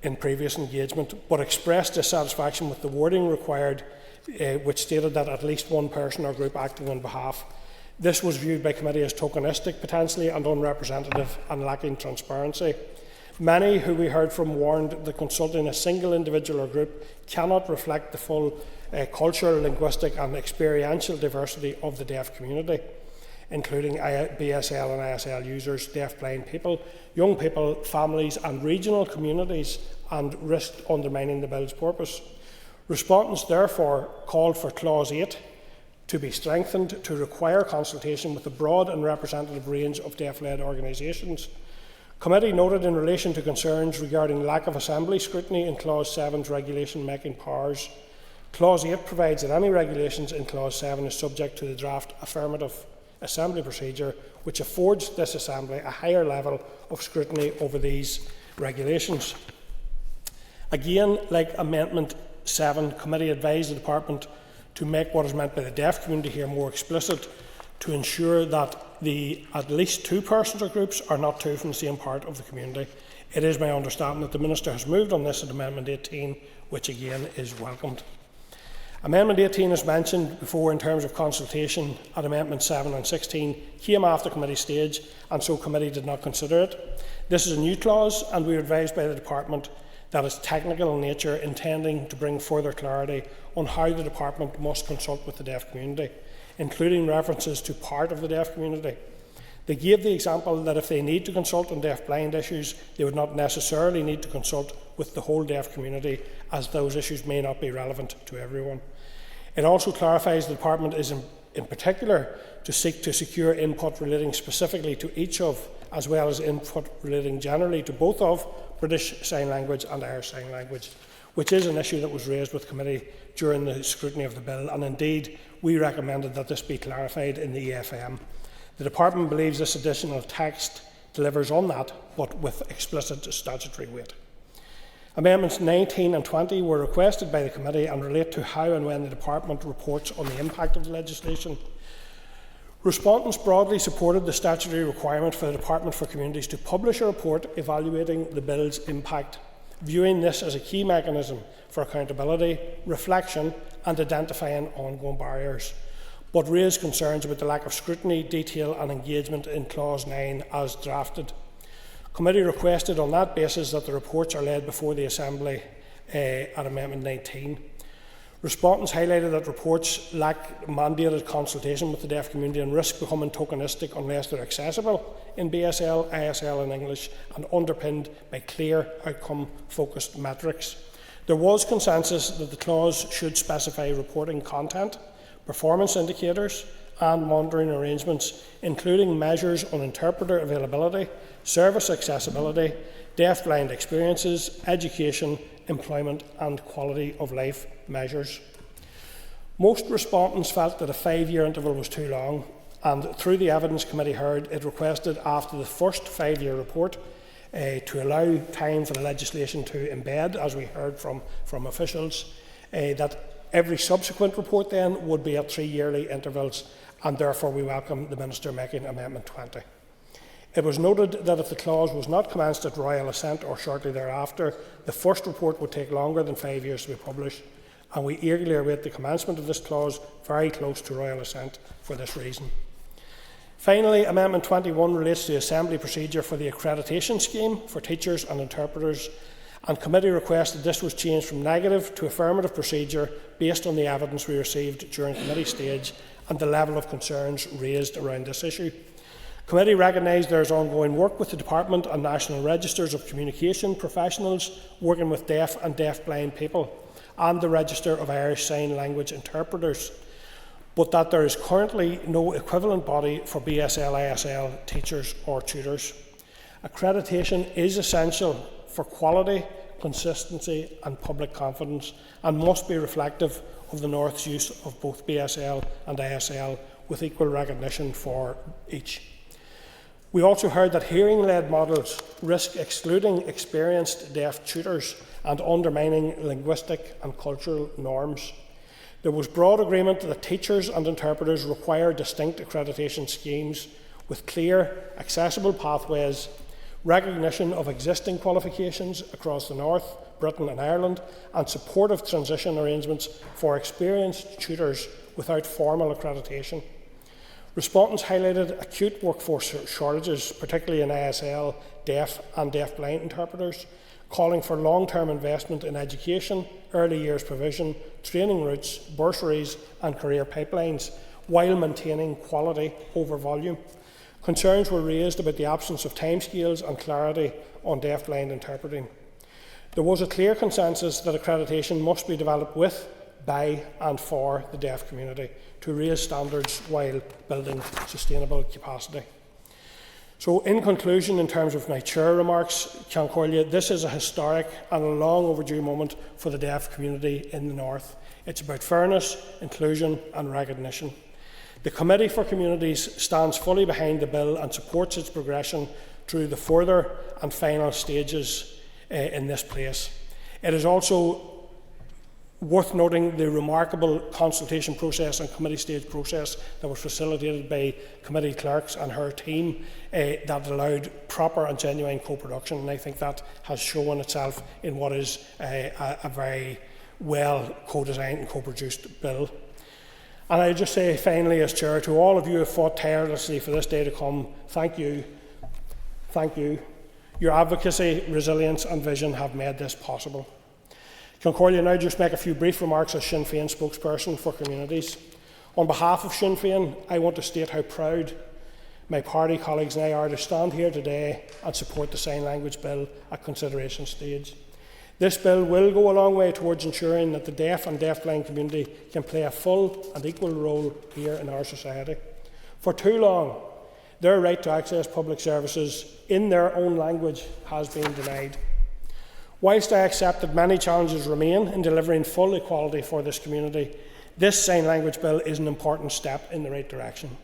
in previous engagement, but expressed dissatisfaction with the wording required, which stated that at least one person or group acting on behalf. This was viewed by committee as tokenistic potentially and unrepresentative and lacking transparency. Many who we heard from warned that consulting a single individual or group cannot reflect the full cultural, linguistic and experiential diversity of the deaf community, including BSL and ISL users, deaf-blind people, young people, families and regional communities, and risked undermining the bill's purpose. Respondents therefore called for Clause 8 to be strengthened to require consultation with a broad and representative range of deaf-led organisations. Committee noted in relation to concerns regarding lack of assembly scrutiny in Clause 7's regulation making powers. Clause 8 provides that any regulations in Clause 7 is subject to the draft affirmative assembly procedure, which affords this assembly a higher level of scrutiny over these regulations. Again, like Amendment 7, Committee advised the Department to make what is meant by the deaf community here more explicit, to ensure that at least two persons or groups are not two from the same part of the community. It is my understanding that the Minister has moved on this at Amendment 18, which again is welcomed. Amendment 18, as mentioned before in terms of consultation at Amendments 7 and 16, came after committee stage, and so committee did not consider it. This is a new clause, and we are advised by the Department that it's technical in nature, intending to bring further clarity on how the Department must consult with the deaf community, including references to part of the deaf community. They gave the example that if they need to consult on deaf-blind issues, they would not necessarily need to consult with the whole deaf community, as those issues may not be relevant to everyone. It also clarifies the Department is in particular to seek to secure input relating specifically to each of, as well as input relating generally to both of, British Sign Language and Irish Sign Language, which is an issue that was raised with committee during the scrutiny of the bill, and indeed we recommended that this be clarified in the EFM. The Department believes this additional text delivers on that, but with explicit statutory weight. Amendments 19 and 20 were requested by the committee and relate to how and when the Department reports on the impact of the legislation. Respondents broadly supported the statutory requirement for the Department for Communities to publish a report evaluating the bill's impact, viewing this as a key mechanism for accountability, reflection and identifying ongoing barriers, but raised concerns about the lack of scrutiny, detail and engagement in Clause 9 as drafted. Committee requested on that basis that the reports are laid before the Assembly at Amendment 19. Respondents highlighted that reports lack mandated consultation with the deaf community and risk becoming tokenistic unless they're accessible in BSL, ISL and English and underpinned by clear outcome-focused metrics. There was consensus that the clause should specify reporting content, performance indicators and monitoring arrangements, including measures on interpreter availability, service accessibility, deaf-blind experiences, education, employment and quality of life measures. Most respondents felt that a 5-year interval was too long, and through the evidence committee heard, it requested after the first 5-year report to allow time for the legislation to embed, as we heard from officials, that every subsequent report then would be at 3-yearly intervals, and therefore we welcome the Minister making Amendment 20. It was noted that if the clause was not commenced at royal assent or shortly thereafter, the first report would take longer than 5 years to be published, and we eagerly await the commencement of this clause very close to royal assent for this reason. Finally, Amendment 21 relates to the assembly procedure for the accreditation scheme for teachers and interpreters, and committee requested this was changed from negative to affirmative procedure based on the evidence we received during committee stage and the level of concerns raised around this issue. Committee recognised there is ongoing work with the Department and National Registers of Communication professionals working with deaf and deaf-blind people and the Register of Irish Sign Language Interpreters, but that there is currently no equivalent body for BSL-ISL teachers or tutors. Accreditation is essential for quality, consistency and public confidence and must be reflective of the North's use of both BSL and ISL with equal recognition for each. We also heard that hearing-led models risk excluding experienced deaf tutors and undermining linguistic and cultural norms. There was broad agreement that teachers and interpreters require distinct accreditation schemes with clear, accessible pathways, recognition of existing qualifications across the North, Britain and Ireland, and supportive transition arrangements for experienced tutors without formal accreditation. Respondents highlighted acute workforce shortages, particularly in ISL, deaf and deaf-blind interpreters, calling for long-term investment in education, early years provision, training routes, bursaries and career pipelines, while maintaining quality over volume. Concerns were raised about the absence of timescales and clarity on deaf-blind interpreting. There was a clear consensus that accreditation must be developed with, by and for the deaf community to raise standards while building sustainable capacity. So in conclusion, in terms of my chair remarks, Ceann Comhairle, this is a historic and a long overdue moment for the deaf community in the North. It's about fairness, inclusion and recognition. The Committee for Communities stands fully behind the bill and supports its progression through the further and final stages in this place. It is also worth noting the remarkable consultation process and committee stage process that was facilitated by committee clerks and her team that allowed proper and genuine co-production, and I think that has shown itself in what is a very well co-designed and co-produced bill. And I just say finally as Chair to all of you who have fought tirelessly for this day to come, thank you. Thank you. Your advocacy, resilience and vision have made this possible. Ceann Comhairle, now just make a few brief remarks as Sinn Féin spokesperson for communities. On behalf of Sinn Féin, I want to state how proud my party colleagues and I are to stand here today and support the Sign Language Bill at consideration stage. This bill will go a long way towards ensuring that the deaf and deafblind community can play a full and equal role here in our society. For too long, their right to access public services in their own language has been denied. Whilst I accept that many challenges remain in delivering full equality for this community, this Sign Language Bill is an important step in the right direction.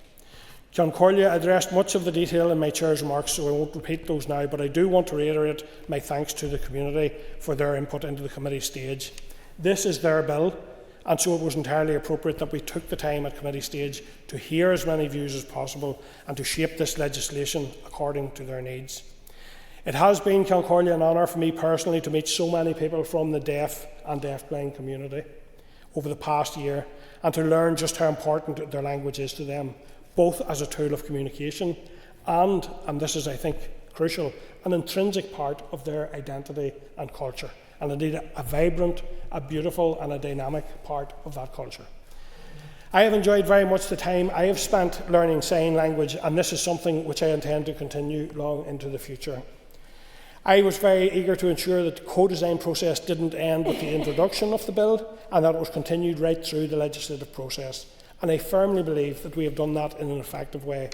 Ceann Comhairle addressed much of the detail in my Chair's remarks, so I won't repeat those now, but I do want to reiterate my thanks to the community for their input into the committee stage. This is their bill, and so it was entirely appropriate that we took the time at committee stage to hear as many views as possible and to shape this legislation according to their needs. It has been, Ceann Comhairle, an honour for me personally to meet so many people from the deaf and deafblind community over the past year and to learn just how important their language is to them, both as a tool of communication and this is, I think, crucial, an intrinsic part of their identity and culture, and indeed a vibrant, a beautiful and a dynamic part of that culture. I have enjoyed very much the time I have spent learning sign language, and this is something which I intend to continue long into the future. I was very eager to ensure that the co-design process didn't end with the introduction of the bill and that it was continued right through the legislative process. And I firmly believe that we have done that in an effective way.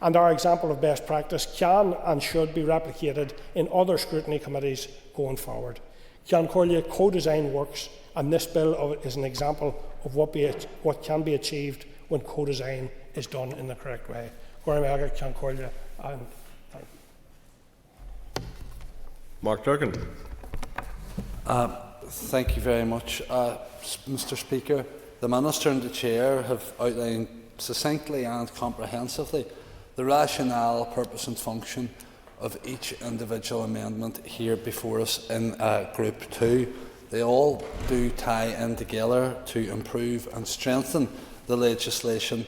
And our example of best practice can and should be replicated in other scrutiny committees going forward. Ceann Comhairle, co-design works, and this bill is an example of what can be achieved when co-design is done in the correct way. Ceann Comhairle, and Mark Durkin. Thank you very much, Mr. Speaker. The Minister and the Chair have outlined succinctly and comprehensively the rationale, purpose and function of each individual amendment here before us in Group 2. They all do tie in together to improve and strengthen the legislation.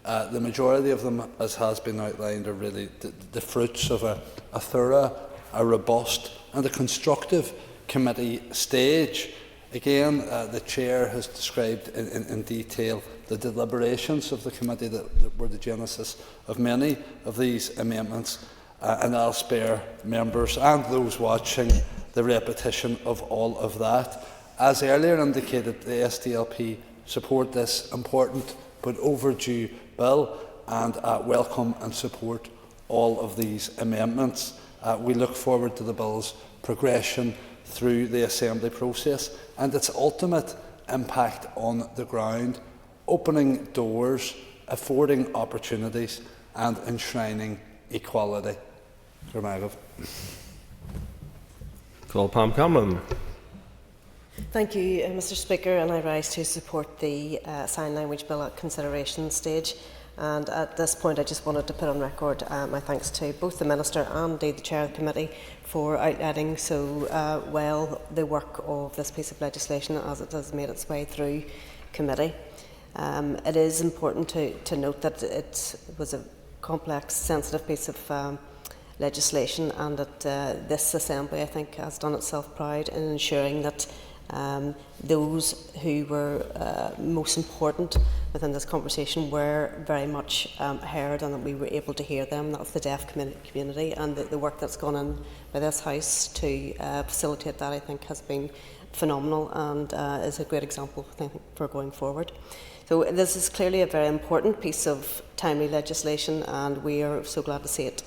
The majority of them, as has been outlined, are really the fruits of a thorough, a robust and a constructive committee stage. Again, the Chair has described in detail the deliberations of the committee that were the genesis of many of these amendments, and I'll spare members and those watching the repetition of all of that. As earlier indicated, the SDLP support this important but overdue bill and welcome and support all of these amendments. We look forward to the bill's progression through the Assembly process and its ultimate impact on the ground, opening doors, affording opportunities and enshrining equality. Pam Cameron. Thank you, Mr. Speaker, and I rise to support the Sign Language Bill at consideration stage. And at this point, I just wanted to put on record my thanks to both the Minister and indeed the Chair of the Committee for outlining so well the work of this piece of legislation as it has made its way through committee. It is important to note that it was a complex, sensitive piece of legislation, and that this Assembly, I think, has done itself proud in ensuring that those who were most important within this conversation were very much heard, and that we were able to hear them. That was the deaf community, and the work that's gone in by this House to facilitate that, I think, has been phenomenal and is a great example, I think, for going forward. So this is clearly a very important piece of timely legislation, and we are so glad to see it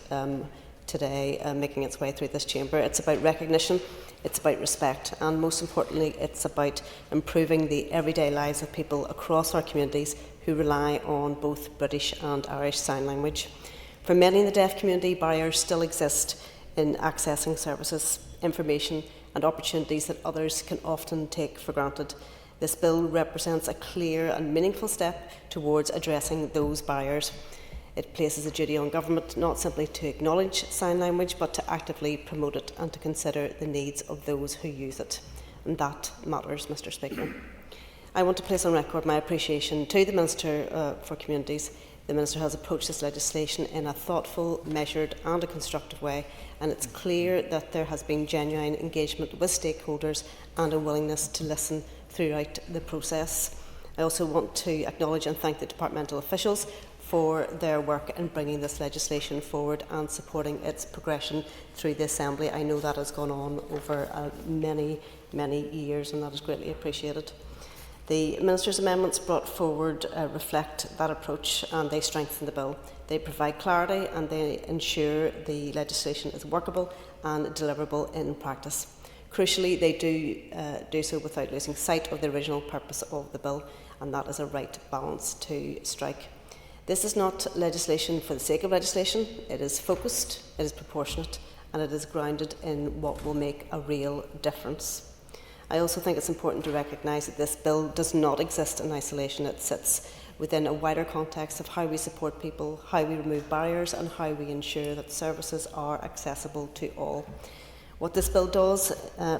today making its way through this chamber. It's about recognition, it's about respect, and most importantly, it's about improving the everyday lives of people across our communities who rely on both British and Irish Sign Language. For many in the deaf community, barriers still exist in accessing services, information and opportunities that others can often take for granted. This bill represents a clear and meaningful step towards addressing those barriers. It places a duty on government not simply to acknowledge sign language, but to actively promote it and to consider the needs of those who use it. And that matters, Mr. Speaker. I want to place on record my appreciation to the Minister for Communities. The Minister has approached this legislation in a thoughtful, measured and a constructive way, and it's clear that there has been genuine engagement with stakeholders and a willingness to listen throughout the process. I also want to acknowledge and thank the departmental officials for their work in bringing this legislation forward and supporting its progression through the Assembly. I know that has gone on over many years, and that is greatly appreciated. The Minister's amendments brought forward reflect that approach, and they strengthen the bill. They provide clarity and they ensure the legislation is workable and deliverable in practice. Crucially, they do so without losing sight of the original purpose of the bill, and that is a right balance to strike. This is not legislation for the sake of legislation. It is focused, it is proportionate, and it is grounded in what will make a real difference. I also think it's important to recognise that this bill does not exist in isolation. It sits within a wider context of how we support people, how we remove barriers, and how we ensure that services are accessible to all. What this bill does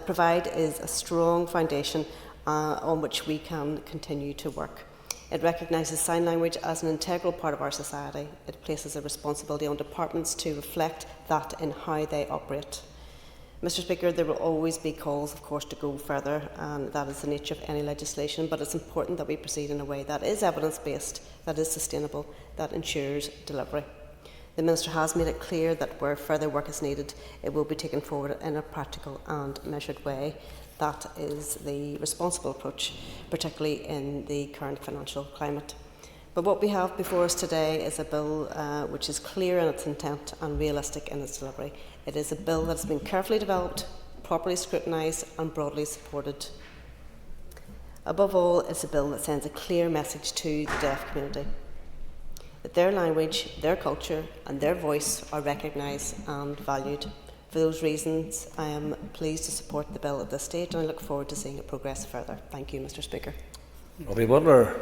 provide is a strong foundation on which we can continue to work. It recognises sign language as an integral part of our society. It places a responsibility on departments to reflect that in how they operate. Mr. Speaker, there will always be calls, of course, to go further, and that is the nature of any legislation, but it's important that we proceed in a way that is evidence-based, that is sustainable, that ensures delivery. The Minister has made it clear that where further work is needed, it will be taken forward in a practical and measured way. That is the responsible approach, particularly in the current financial climate. But what we have before us today is a bill which is clear in its intent and realistic in its delivery. It is a bill that has been carefully developed, properly scrutinised and broadly supported. Above all, it's a bill that sends a clear message to the deaf community that their language, their culture and their voice are recognised and valued. For those reasons, I am pleased to support the bill at this stage, and I look forward to seeing it progress further. Thank you, Mr. Speaker. Robbie Butler.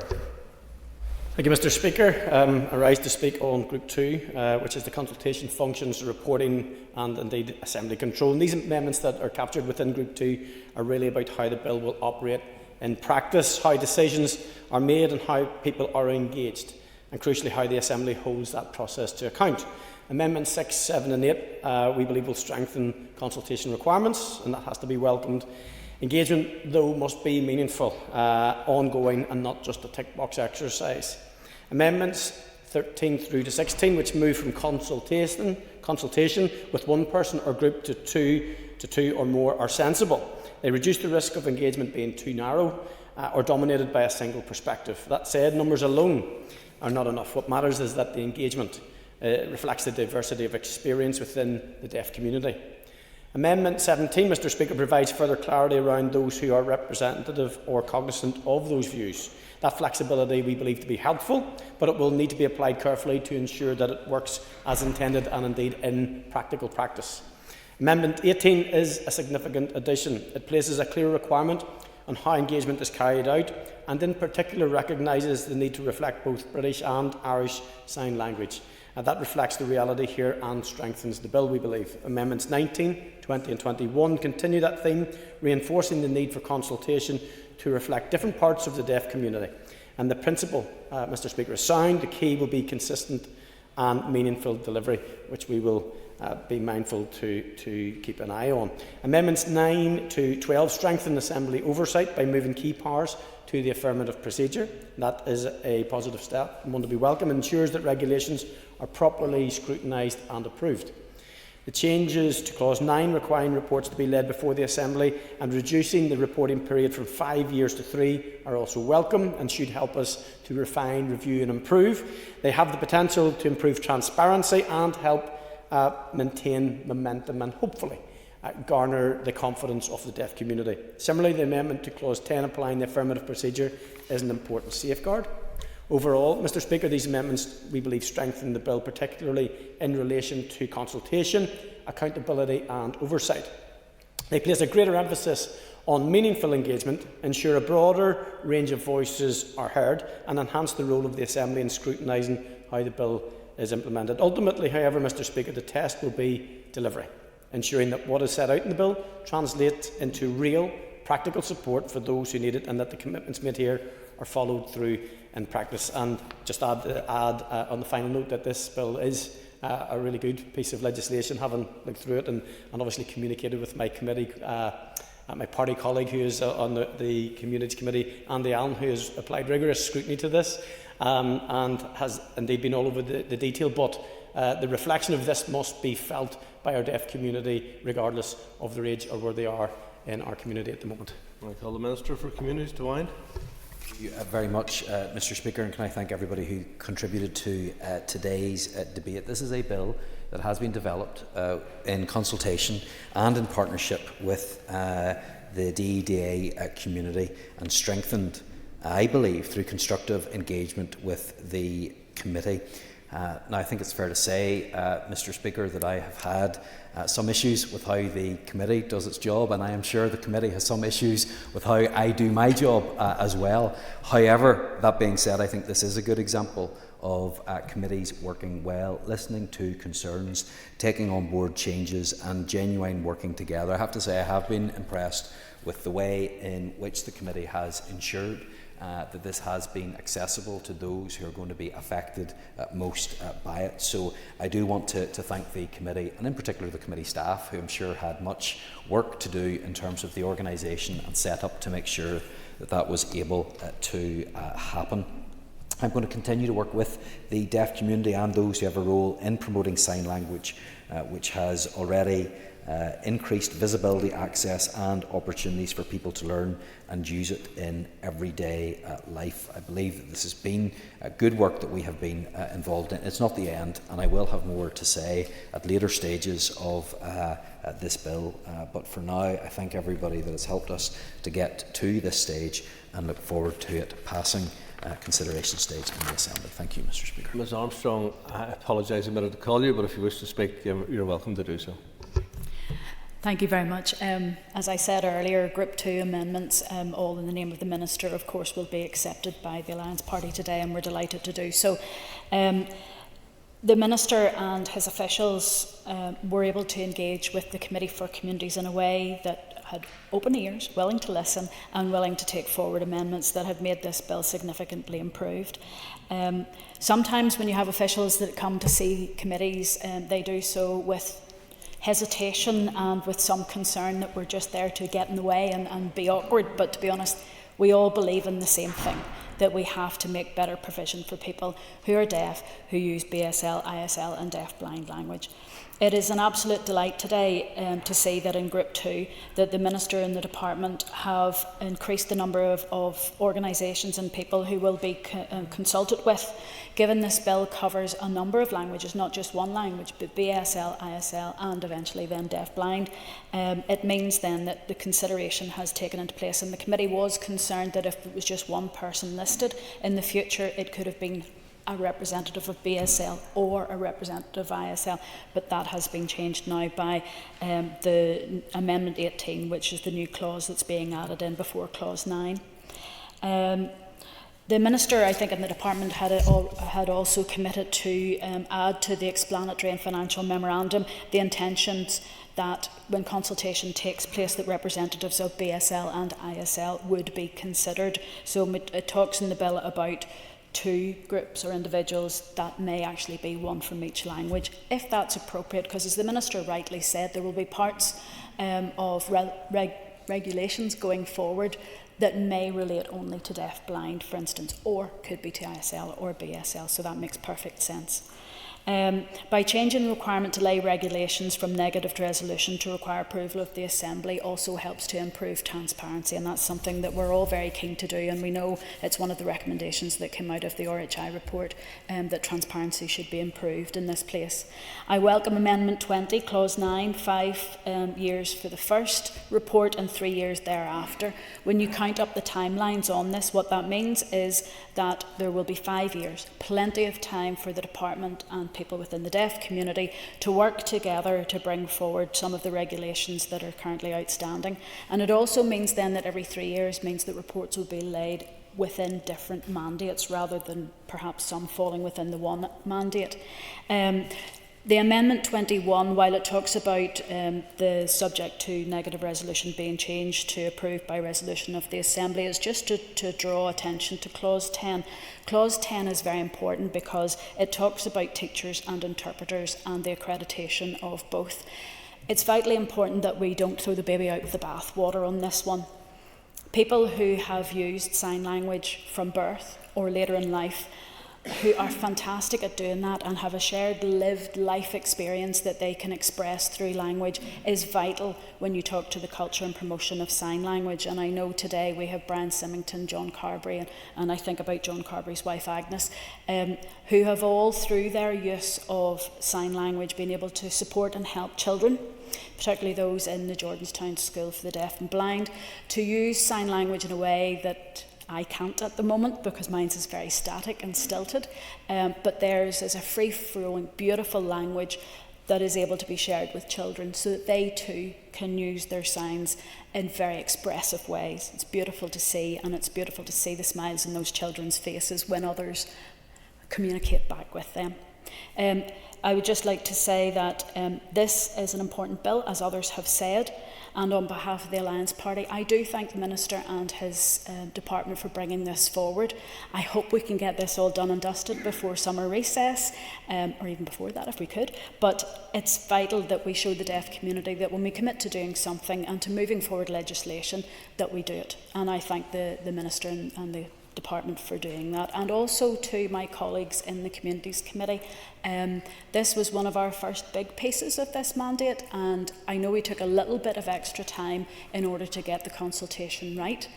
Thank you, Mr. Speaker. I rise to speak on Group 2, which is the consultation functions, reporting and indeed assembly control. And these amendments that are captured within Group 2 are really about how the bill will operate in practice, how decisions are made and how people are engaged, and crucially how the Assembly holds that process to account. Amendments 6, 7 and 8 we believe will strengthen consultation requirements, and that has to be welcomed. Engagement, though, must be meaningful, ongoing and not just a tick box exercise. Amendments 13 through to 16, which move from consultation with one person or group to two or more, are sensible. They reduce the risk of engagement being too narrow or dominated by a single perspective. That said, numbers alone are not enough. What matters is that the engagement reflects the diversity of experience within the deaf community. Amendment 17, Mr. Speaker, provides further clarity around those who are representative or cognizant of those views. That flexibility we believe to be helpful, but it will need to be applied carefully to ensure that it works as intended and indeed in practical practice. Amendment 18 is a significant addition. It places a clear requirement on how engagement is carried out, and in particular recognises the need to reflect both British and Irish Sign Language. That reflects the reality here and strengthens the bill, we believe. Amendments 19, 20 and 21 continue that theme, reinforcing the need for consultation to reflect different parts of the deaf community. And the principle, Mr. Speaker, is sound. The key will be consistent and meaningful delivery, which we will be mindful to keep an eye on. Amendments 9 to 12 strengthen Assembly oversight by moving key powers to the affirmative procedure. That is a positive step and one to be welcome, and ensures that regulations are properly scrutinised and approved. The changes to Clause 9 requiring reports to be led before the Assembly and reducing the reporting period from 5 years to 3 are also welcome and should help us to refine, review and improve. They have the potential to improve transparency and help maintain momentum and hopefully garner the confidence of the deaf community. Similarly, the amendment to Clause 10 applying the affirmative procedure is an important safeguard. Overall, Mr Speaker, these amendments, we believe, strengthen the bill, particularly in relation to consultation, accountability and oversight. They place a greater emphasis on meaningful engagement, ensure a broader range of voices are heard and enhance the role of the Assembly in scrutinising how the bill is implemented. Ultimately, however, Mr Speaker, the test will be delivery, ensuring that what is set out in the bill translates into real, practical support for those who need it and that the commitments made here are followed through in practice. And just add on the final note that this bill is a really good piece of legislation, having looked through it and obviously communicated with my committee, my party colleague who is on the Communities Committee, Andy Allen, who has applied rigorous scrutiny to this and has indeed been all over the detail. But the reflection of this must be felt by our deaf community, regardless of their age or where they are in our community at the moment. I call the Minister for Communities to wind. Thank you very much, Mr Speaker, and can I thank everybody who contributed to today's debate. This is a bill that has been developed in consultation and in partnership with the DEDA community and strengthened, I believe, through constructive engagement with the committee. Now, I think it's fair to say, Mr Speaker, that I have had some issues with how the committee does its job, and I am sure the committee has some issues with how I do my job as well. However, that being said, I think this is a good example of committees working well, listening to concerns, taking on board changes and genuine working together. I have to say I have been impressed with the way in which the committee has ensured that this has been accessible to those who are going to be affected most by it. So I do want to thank the committee, and in particular the committee staff, who I'm sure had much work to do in terms of the organisation and set up to make sure that that was able to happen. I'm going to continue to work with the deaf community and those who have a role in promoting sign language, which has already increased visibility, access and opportunities for people to learn and use it in everyday life. I believe that this has been good work that we have been involved in. It's not the end, and I will have more to say at later stages of this bill, but for now I thank everybody that has helped us to get to this stage and look forward to it passing consideration stage in the Assembly. Thank you, Mr Speaker. Ms Armstrong, I apologise a minute to call you, but if you wish to speak, you're welcome to do so. Thank you very much. As I said earlier, Group 2 amendments, all in the name of the Minister, of course, will be accepted by the Alliance Party today, and we're delighted to do so. The Minister and his officials were able to engage with the Committee for Communities in a way that had open ears, willing to listen and willing to take forward amendments that have made this bill significantly improved. Sometimes when you have officials that come to see committees, they do so with hesitation and with some concern that we're just there to get in the way and be awkward. But to be honest, we all believe in the same thing, that we have to make better provision for people who are deaf, who use BSL, ISL and deaf-blind language. It is an absolute delight today to see that in Group 2 that the Minister and the Department have increased the number of organisations and people who will be consulted with. Given this bill covers a number of languages, not just one language, but BSL, ISL and eventually then deaf-blind, it means then that the consideration has taken into place, and the committee was concerned that if it was just one person listed, in the future it could have been a representative of BSL or a representative of ISL, but that has been changed now by the Amendment 18, which is the new clause that's being added in before Clause 9. The Minister, I think, and the Department had also committed to add to the explanatory and financial memorandum the intentions that when consultation takes place that representatives of BSL and ISL would be considered. So it talks in the bill about 2 groups or individuals. That may actually be 1 from each language, if that's appropriate, because as the Minister rightly said, there will be parts of regulations going forward that may relate only to deaf-blind, for instance, or could be to ISL or BSL, so that makes perfect sense. By changing the requirement to lay regulations from negative to resolution to require approval of the Assembly also helps to improve transparency, and that's something that we're all very keen to do, and we know it's one of the recommendations that came out of the RHI report, that transparency should be improved in this place. I welcome Amendment 20, Clause 9, 5 years for the first report and 3 years thereafter. When you count up the timelines on this, what that means is that there will be 5 years, plenty of time for the department and people within the deaf community to work together to bring forward some of the regulations that are currently outstanding. And it also means then that every 3 years means that reports will be laid within different mandates rather than perhaps some falling within the one mandate. The Amendment 21, while it talks about the subject to negative resolution being changed to approved by resolution of the Assembly, is just to draw attention to Clause 10. Clause 10 is very important because it talks about teachers and interpreters and the accreditation of both. It's vitally important that we don't throw the baby out with the bathwater on this one. People who have used sign language from birth or later in life, who are fantastic at doing that and have a shared lived life experience that they can express through language, is vital when you talk to the culture and promotion of sign language. And I know today we have Brian Symington, John Carberry, and I think about John Carberry's wife Agnes, who have all through their use of sign language been able to support and help children, particularly those in the Jordanstown School for the Deaf and Blind, to use sign language in a way that I can't at the moment because mine is very static and stilted, but theirs is a free-flowing, beautiful language that is able to be shared with children so that they too can use their signs in very expressive ways. It's beautiful to see, and it's beautiful to see the smiles in those children's faces when others communicate back with them. I would just like to say that this is an important bill, as others have said, and on behalf of the Alliance Party, I do thank the Minister and his department for bringing this forward. I hope we can get this all done and dusted before summer recess, or even before that if we could, but it's vital that we show the deaf community that when we commit to doing something and to moving forward legislation, that we do it. And I thank the Minister and the department for doing that, and also to my colleagues in the Communities Committee. This was one of our first big pieces of this mandate, and I know we took a little bit of extra time in order to get the consultation right.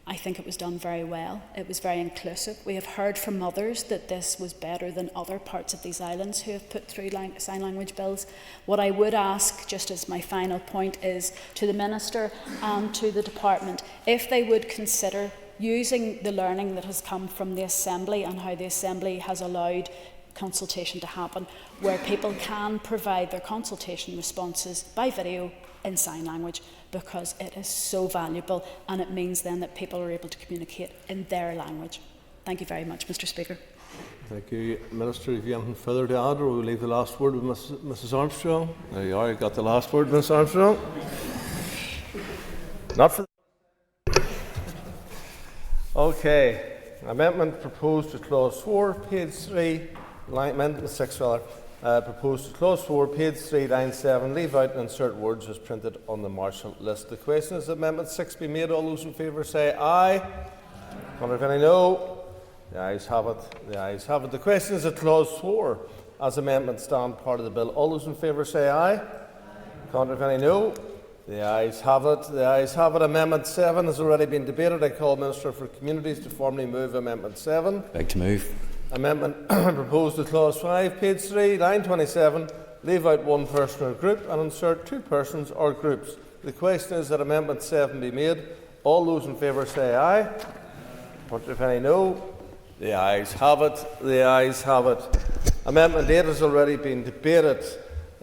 I think it was done very well. It was very inclusive. We have heard from others that this was better than other parts of these islands who have put through sign language bills. What I would ask, just as my final point, is to the Minister and to the department, if they would consider using the learning that has come from the Assembly and how the Assembly has allowed consultation to happen, where people can provide their consultation responses by video in sign language, because it is so valuable and it means then that people are able to communicate in their language. Thank you very much, Mr. Speaker. Thank you, Minister. Have you anything further to add, or will we leave the last word with Mrs. Armstrong? There you are, you got the last word, Mrs. Armstrong. Not for. Okay, amendment proposed to clause 4, page 3, amendment 6 rather, proposed to clause 4, page 3, line 7, leave out and insert words as printed on the Marshall list. The question is amendment 6 be made. All those in favour say aye. Wonder if any no. The ayes have it. The ayes have it. The question is that clause 4 as amendment stand part of the bill. All those in favour say aye. Wonder if any no. The ayes have it. The ayes have it. Amendment 7 has already been debated. I call Minister for Communities to formally move Amendment 7. Beg to move. Amendment proposed to clause 5, page 3, line 27, leave out one person or group and insert two persons or groups. The question is that Amendment 7 be made. All those in favour say aye. If any no. The ayes have it. The ayes have it. Amendment 8 has already been debated.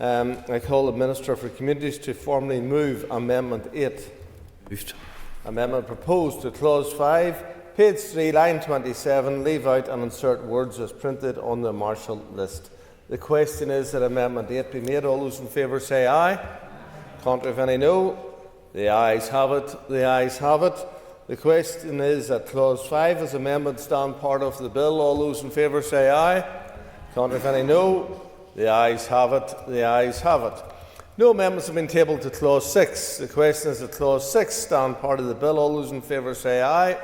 I call the Minister for Communities to formally move Amendment 8. Moved. Amendment proposed to clause 5, page 3, line 27, leave out and insert words as printed on the Marshall list. The question is that Amendment 8 be made. All those in favour say aye. Contrary if any no. The ayes have it. The ayes have it. The question is that clause 5 as amendment stand part of the bill. All those in favour say aye. Contrary if any no. The ayes have it. The ayes have it. No amendments have been tabled to clause 6. The question is that clause 6 stand part of the bill. All those in favour say aye.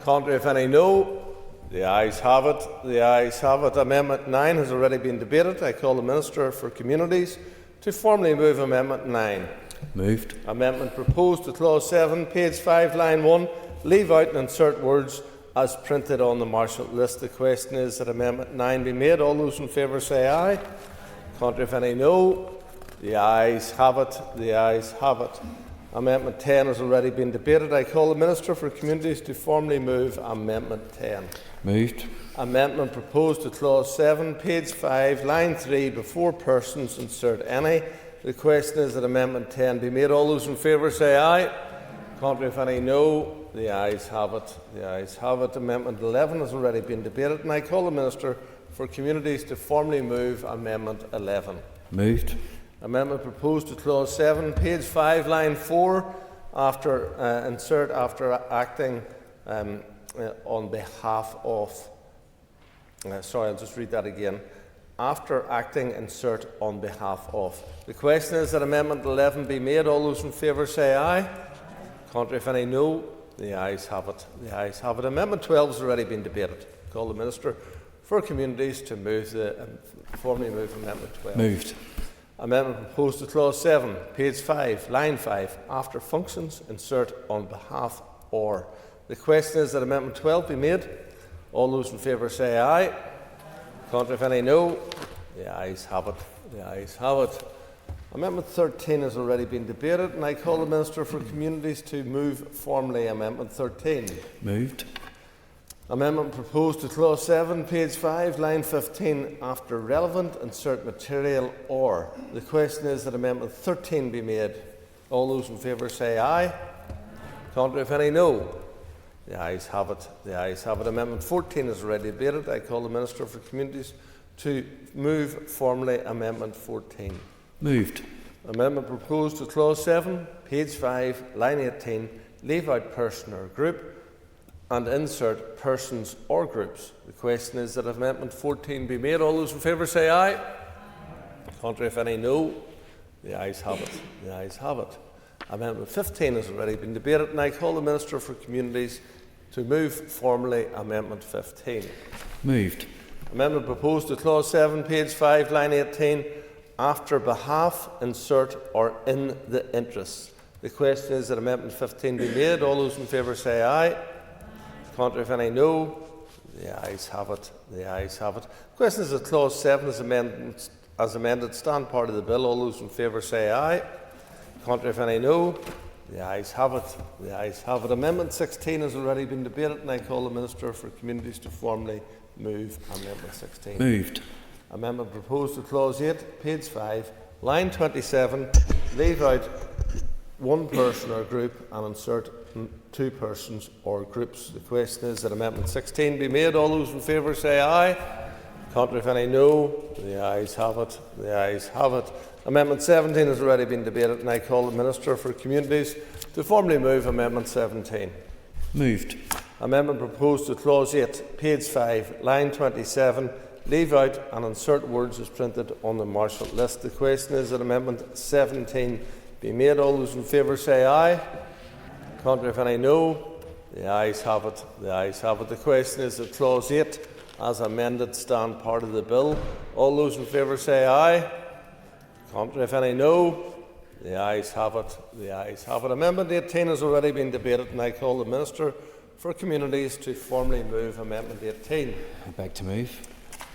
Contrary if any no. The ayes have it. The ayes have it. Amendment 9 has already been debated. I call the Minister for Communities to formally move Amendment 9. Moved. Amendment proposed to Clause 7, page 5, line 1. Leave out and insert words as printed on the marshal list. The question is that Amendment 9 be made. All those in favour say aye. Contrary, if any, no. The ayes have it. The ayes have it. Amendment 10 has already been debated. I call the Minister for Communities to formally move Amendment 10. Moved. Amendment proposed to Clause 7, page 5, line 3, before persons insert any. The question is that Amendment 10 be made. All those in favour say aye. Contrary, if any, no. The ayes have it. The ayes have it. Amendment 11 has already been debated, and I call the Minister for Communities to formally move Amendment 11. Moved. Amendment proposed to Clause 7, page 5, line 4, insert after acting on behalf of. Sorry, I'll just read that again. After acting, insert on behalf of. The question is that Amendment 11 be made. All those in favour say aye. Contrary, if any, no. The ayes have it. The ayes have it. Amendment 12 has already been debated. Call the Minister for Communities to formally move Amendment 12. Moved. Amendment proposed to Clause 7, page 5, line 5. After functions, insert on behalf or. The question is that Amendment 12 be made. All those in favour say aye. Contrary, if any, no. The ayes have it. The ayes have it. Amendment 13 has already been debated, and I call the Minister for Communities to move formally Amendment 13. Moved. Amendment proposed to Clause 7, page 5, line 15. After relevant, insert material or. The question is that Amendment 13 be made. All those in favour say aye. Contrary, if any, no. The ayes have it. The ayes have it. Amendment 14 is already debated. I call the Minister for Communities to move formally Amendment 14. Moved. Amendment proposed to Clause 7, page 5, line 18. Leave out person or group and insert persons or groups. The question is that Amendment 14 be made. All those in favour say aye. Contrary, if any, no. The ayes have it. The ayes have it. Amendment 15 has already been debated, and I call the Minister for Communities to move formally Amendment 15. Moved. Amendment proposed to Clause 7, page 5, line 18. After behalf, insert or in the interests. The question is that Amendment 15 be made. All those in favour say aye. Contrary, if any, no. The ayes have it. The ayes have it. The question is that Clause 7 as amended stand part of the bill. All those in favour say aye. Contrary, if any, no. The ayes have it. The ayes have it. Amendment 16 has already been debated, and I call the Minister for Communities to formally move Amendment 16. Moved. Amendment proposed to Clause 8, page 5, line 27. Leave out one person or group and insert two persons or groups. The question is that Amendment 16 be made. All those in favour say aye. Contrary, if any, no. The ayes have it. The ayes have it. Amendment 17 has already been debated, and I call the Minister for Communities to formally move Amendment 17. Moved. Amendment proposed to Clause 8, page 5, line 27. Leave out and insert words as printed on the marshal list. The question is that Amendment 17 be made. All those in favour say aye. Contrary, if any, no. The ayes have it. The ayes have it. The question is that Clause 8 as amended stand part of the bill. All those in favour say aye. Contrary, if any, no. The ayes have it. The ayes have it. Amendment 18 has already been debated, and I call the Minister for Communities to formally move Amendment 18. I beg to move.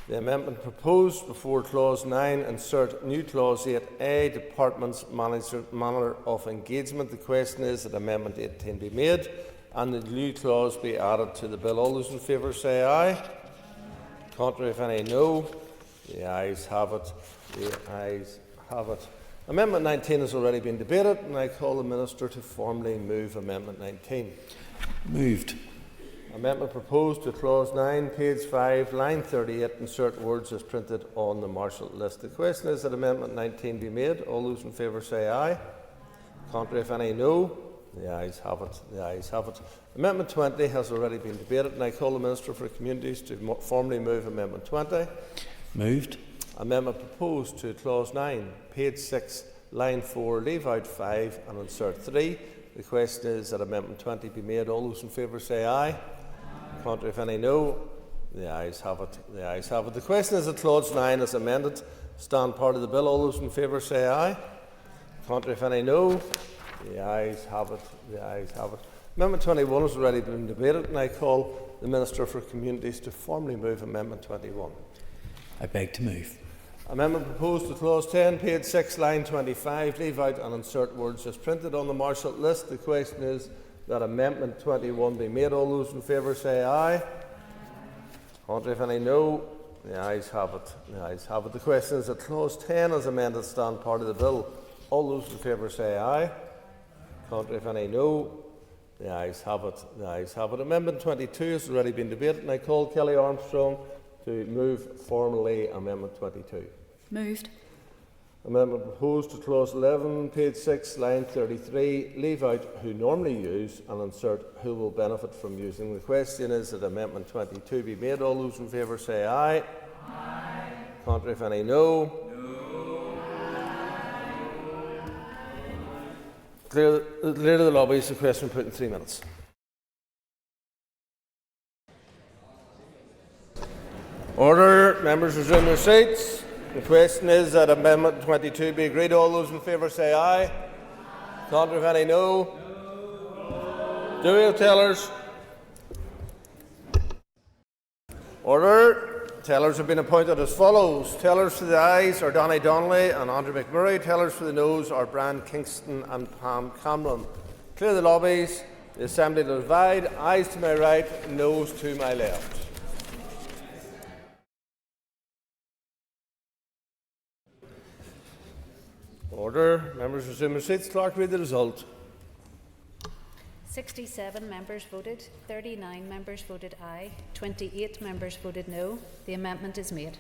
The amendment proposed before Clause 9 insert new Clause 8a, Department's manner of engagement. The question is that Amendment 18 be made and the new clause be added to the bill. All those in favour say aye. Contrary, if any, no. The ayes have it. The ayes have it. Amendment 19 has already been debated, and I call the Minister to formally move Amendment 19. Moved. Amendment proposed to Clause 9, page 5, line 38, insert words as printed on the marshal list. The question is that Amendment 19 be made. All those in favour say aye. Contrary, if any, no. The ayes have it. The ayes have it. Amendment 20 has already been debated, and I call the Minister for Communities to formally move Amendment 20. Moved. Amendment proposed to Clause 9, page 6, line 4, leave out 5 and insert 3. The question is that Amendment 20 be made. All those in favour say aye. Contrary, if any, no. The ayes have it. The ayes have it. The question is that clause 9 as amended stand part of the bill. All those in favour say aye. Contrary, if any, no. The ayes have it. The ayes have it. Amendment 21 has already been debated, and I call the Minister for Communities to formally move Amendment 21. I beg to move. Amendment proposed to clause 10, page 6, line 25. Leave out and insert words as printed on the marshal list. The question is that Amendment 21 be made. All those in favour say aye. Contrary, if any, no. The ayes have it. The ayes have it. The question is that clause 10 as amended stand part of the bill. All those in favour say aye. Contrary, if any, no. The ayes have it. The ayes have it. Amendment 22 has already been debated, and I call Kelly Armstrong to move formally Amendment 22. Moved. Amendment proposed to clause 11, page 6, line 33. Leave out who normally use and insert who will benefit from using. The question is that Amendment 22 be made. All those in favour say aye. Aye. Contrary, if any, no. Clear the lobbies. The question put in 3 minutes. Order. Members resume their seats. The question is that Amendment 22 be agreed. All those in favour say aye. Contrary, if any, no. Do we have tellers? Order. Tellers have been appointed as follows. Tellers for the ayes are Donny Donnelly and Andrew McMurray. Tellers for the noes are Brian Kingston and Pam Cameron. Clear the lobbies. The Assembly to divide. Ayes to my right, noes to my left. Order. Members resume their seats. Clerk, read the result. 67 members voted, 39 members voted aye, 28 members voted no. The amendment is made.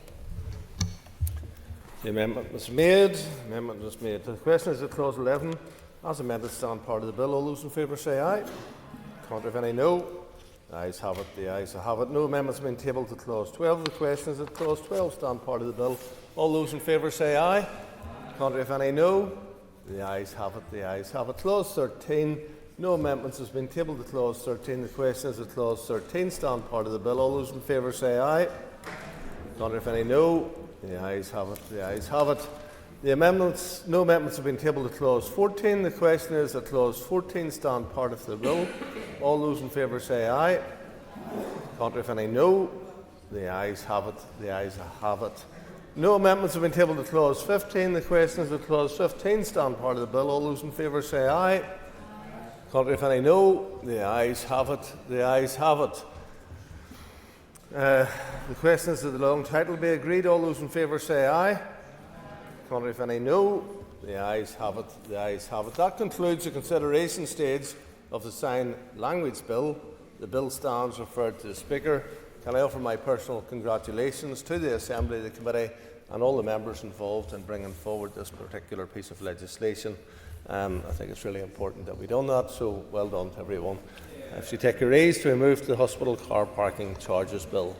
The amendment was made. The amendment was made. The question is that clause 11, as amended, stand part of the bill. All those in favour say aye. Contrary, if any, no. The ayes have it. The ayes have it. No amendments have been tabled to clause 12. The question is that clause 12 stand part of the bill. All those in favour say aye. Contrary, if any, no. The ayes have it. The ayes have it. Clause 13. No amendments has been tabled to clause 13. The question is that clause 13 stand part of the bill. All those in favour say aye. Contrary, if any, no. The ayes have it. The ayes have it. No amendments have been tabled to clause 14. The question is that clause 14 stand part of the bill. All those in favour say aye. Contrary, if any, no. The ayes have it. The ayes have it. No amendments have been tabled to clause 15. The question is that clause 15 stand part of the bill. All those in favour say aye. Contrary, if any, no. The ayes have it. The ayes have it. The question is that the long title be agreed. All those in favour say aye. Contrary, if any, no. The ayes have it. The ayes have it. That concludes the consideration stage of the Sign Language Bill. The bill stands referred to the Speaker. Can I offer my personal congratulations to the Assembly, the Committee and all the members involved in bringing forward this particular piece of legislation. I think it's really important that we've done that, so well done to everyone. If you take your ease to move to the Hospital Car Parking Charges Bill.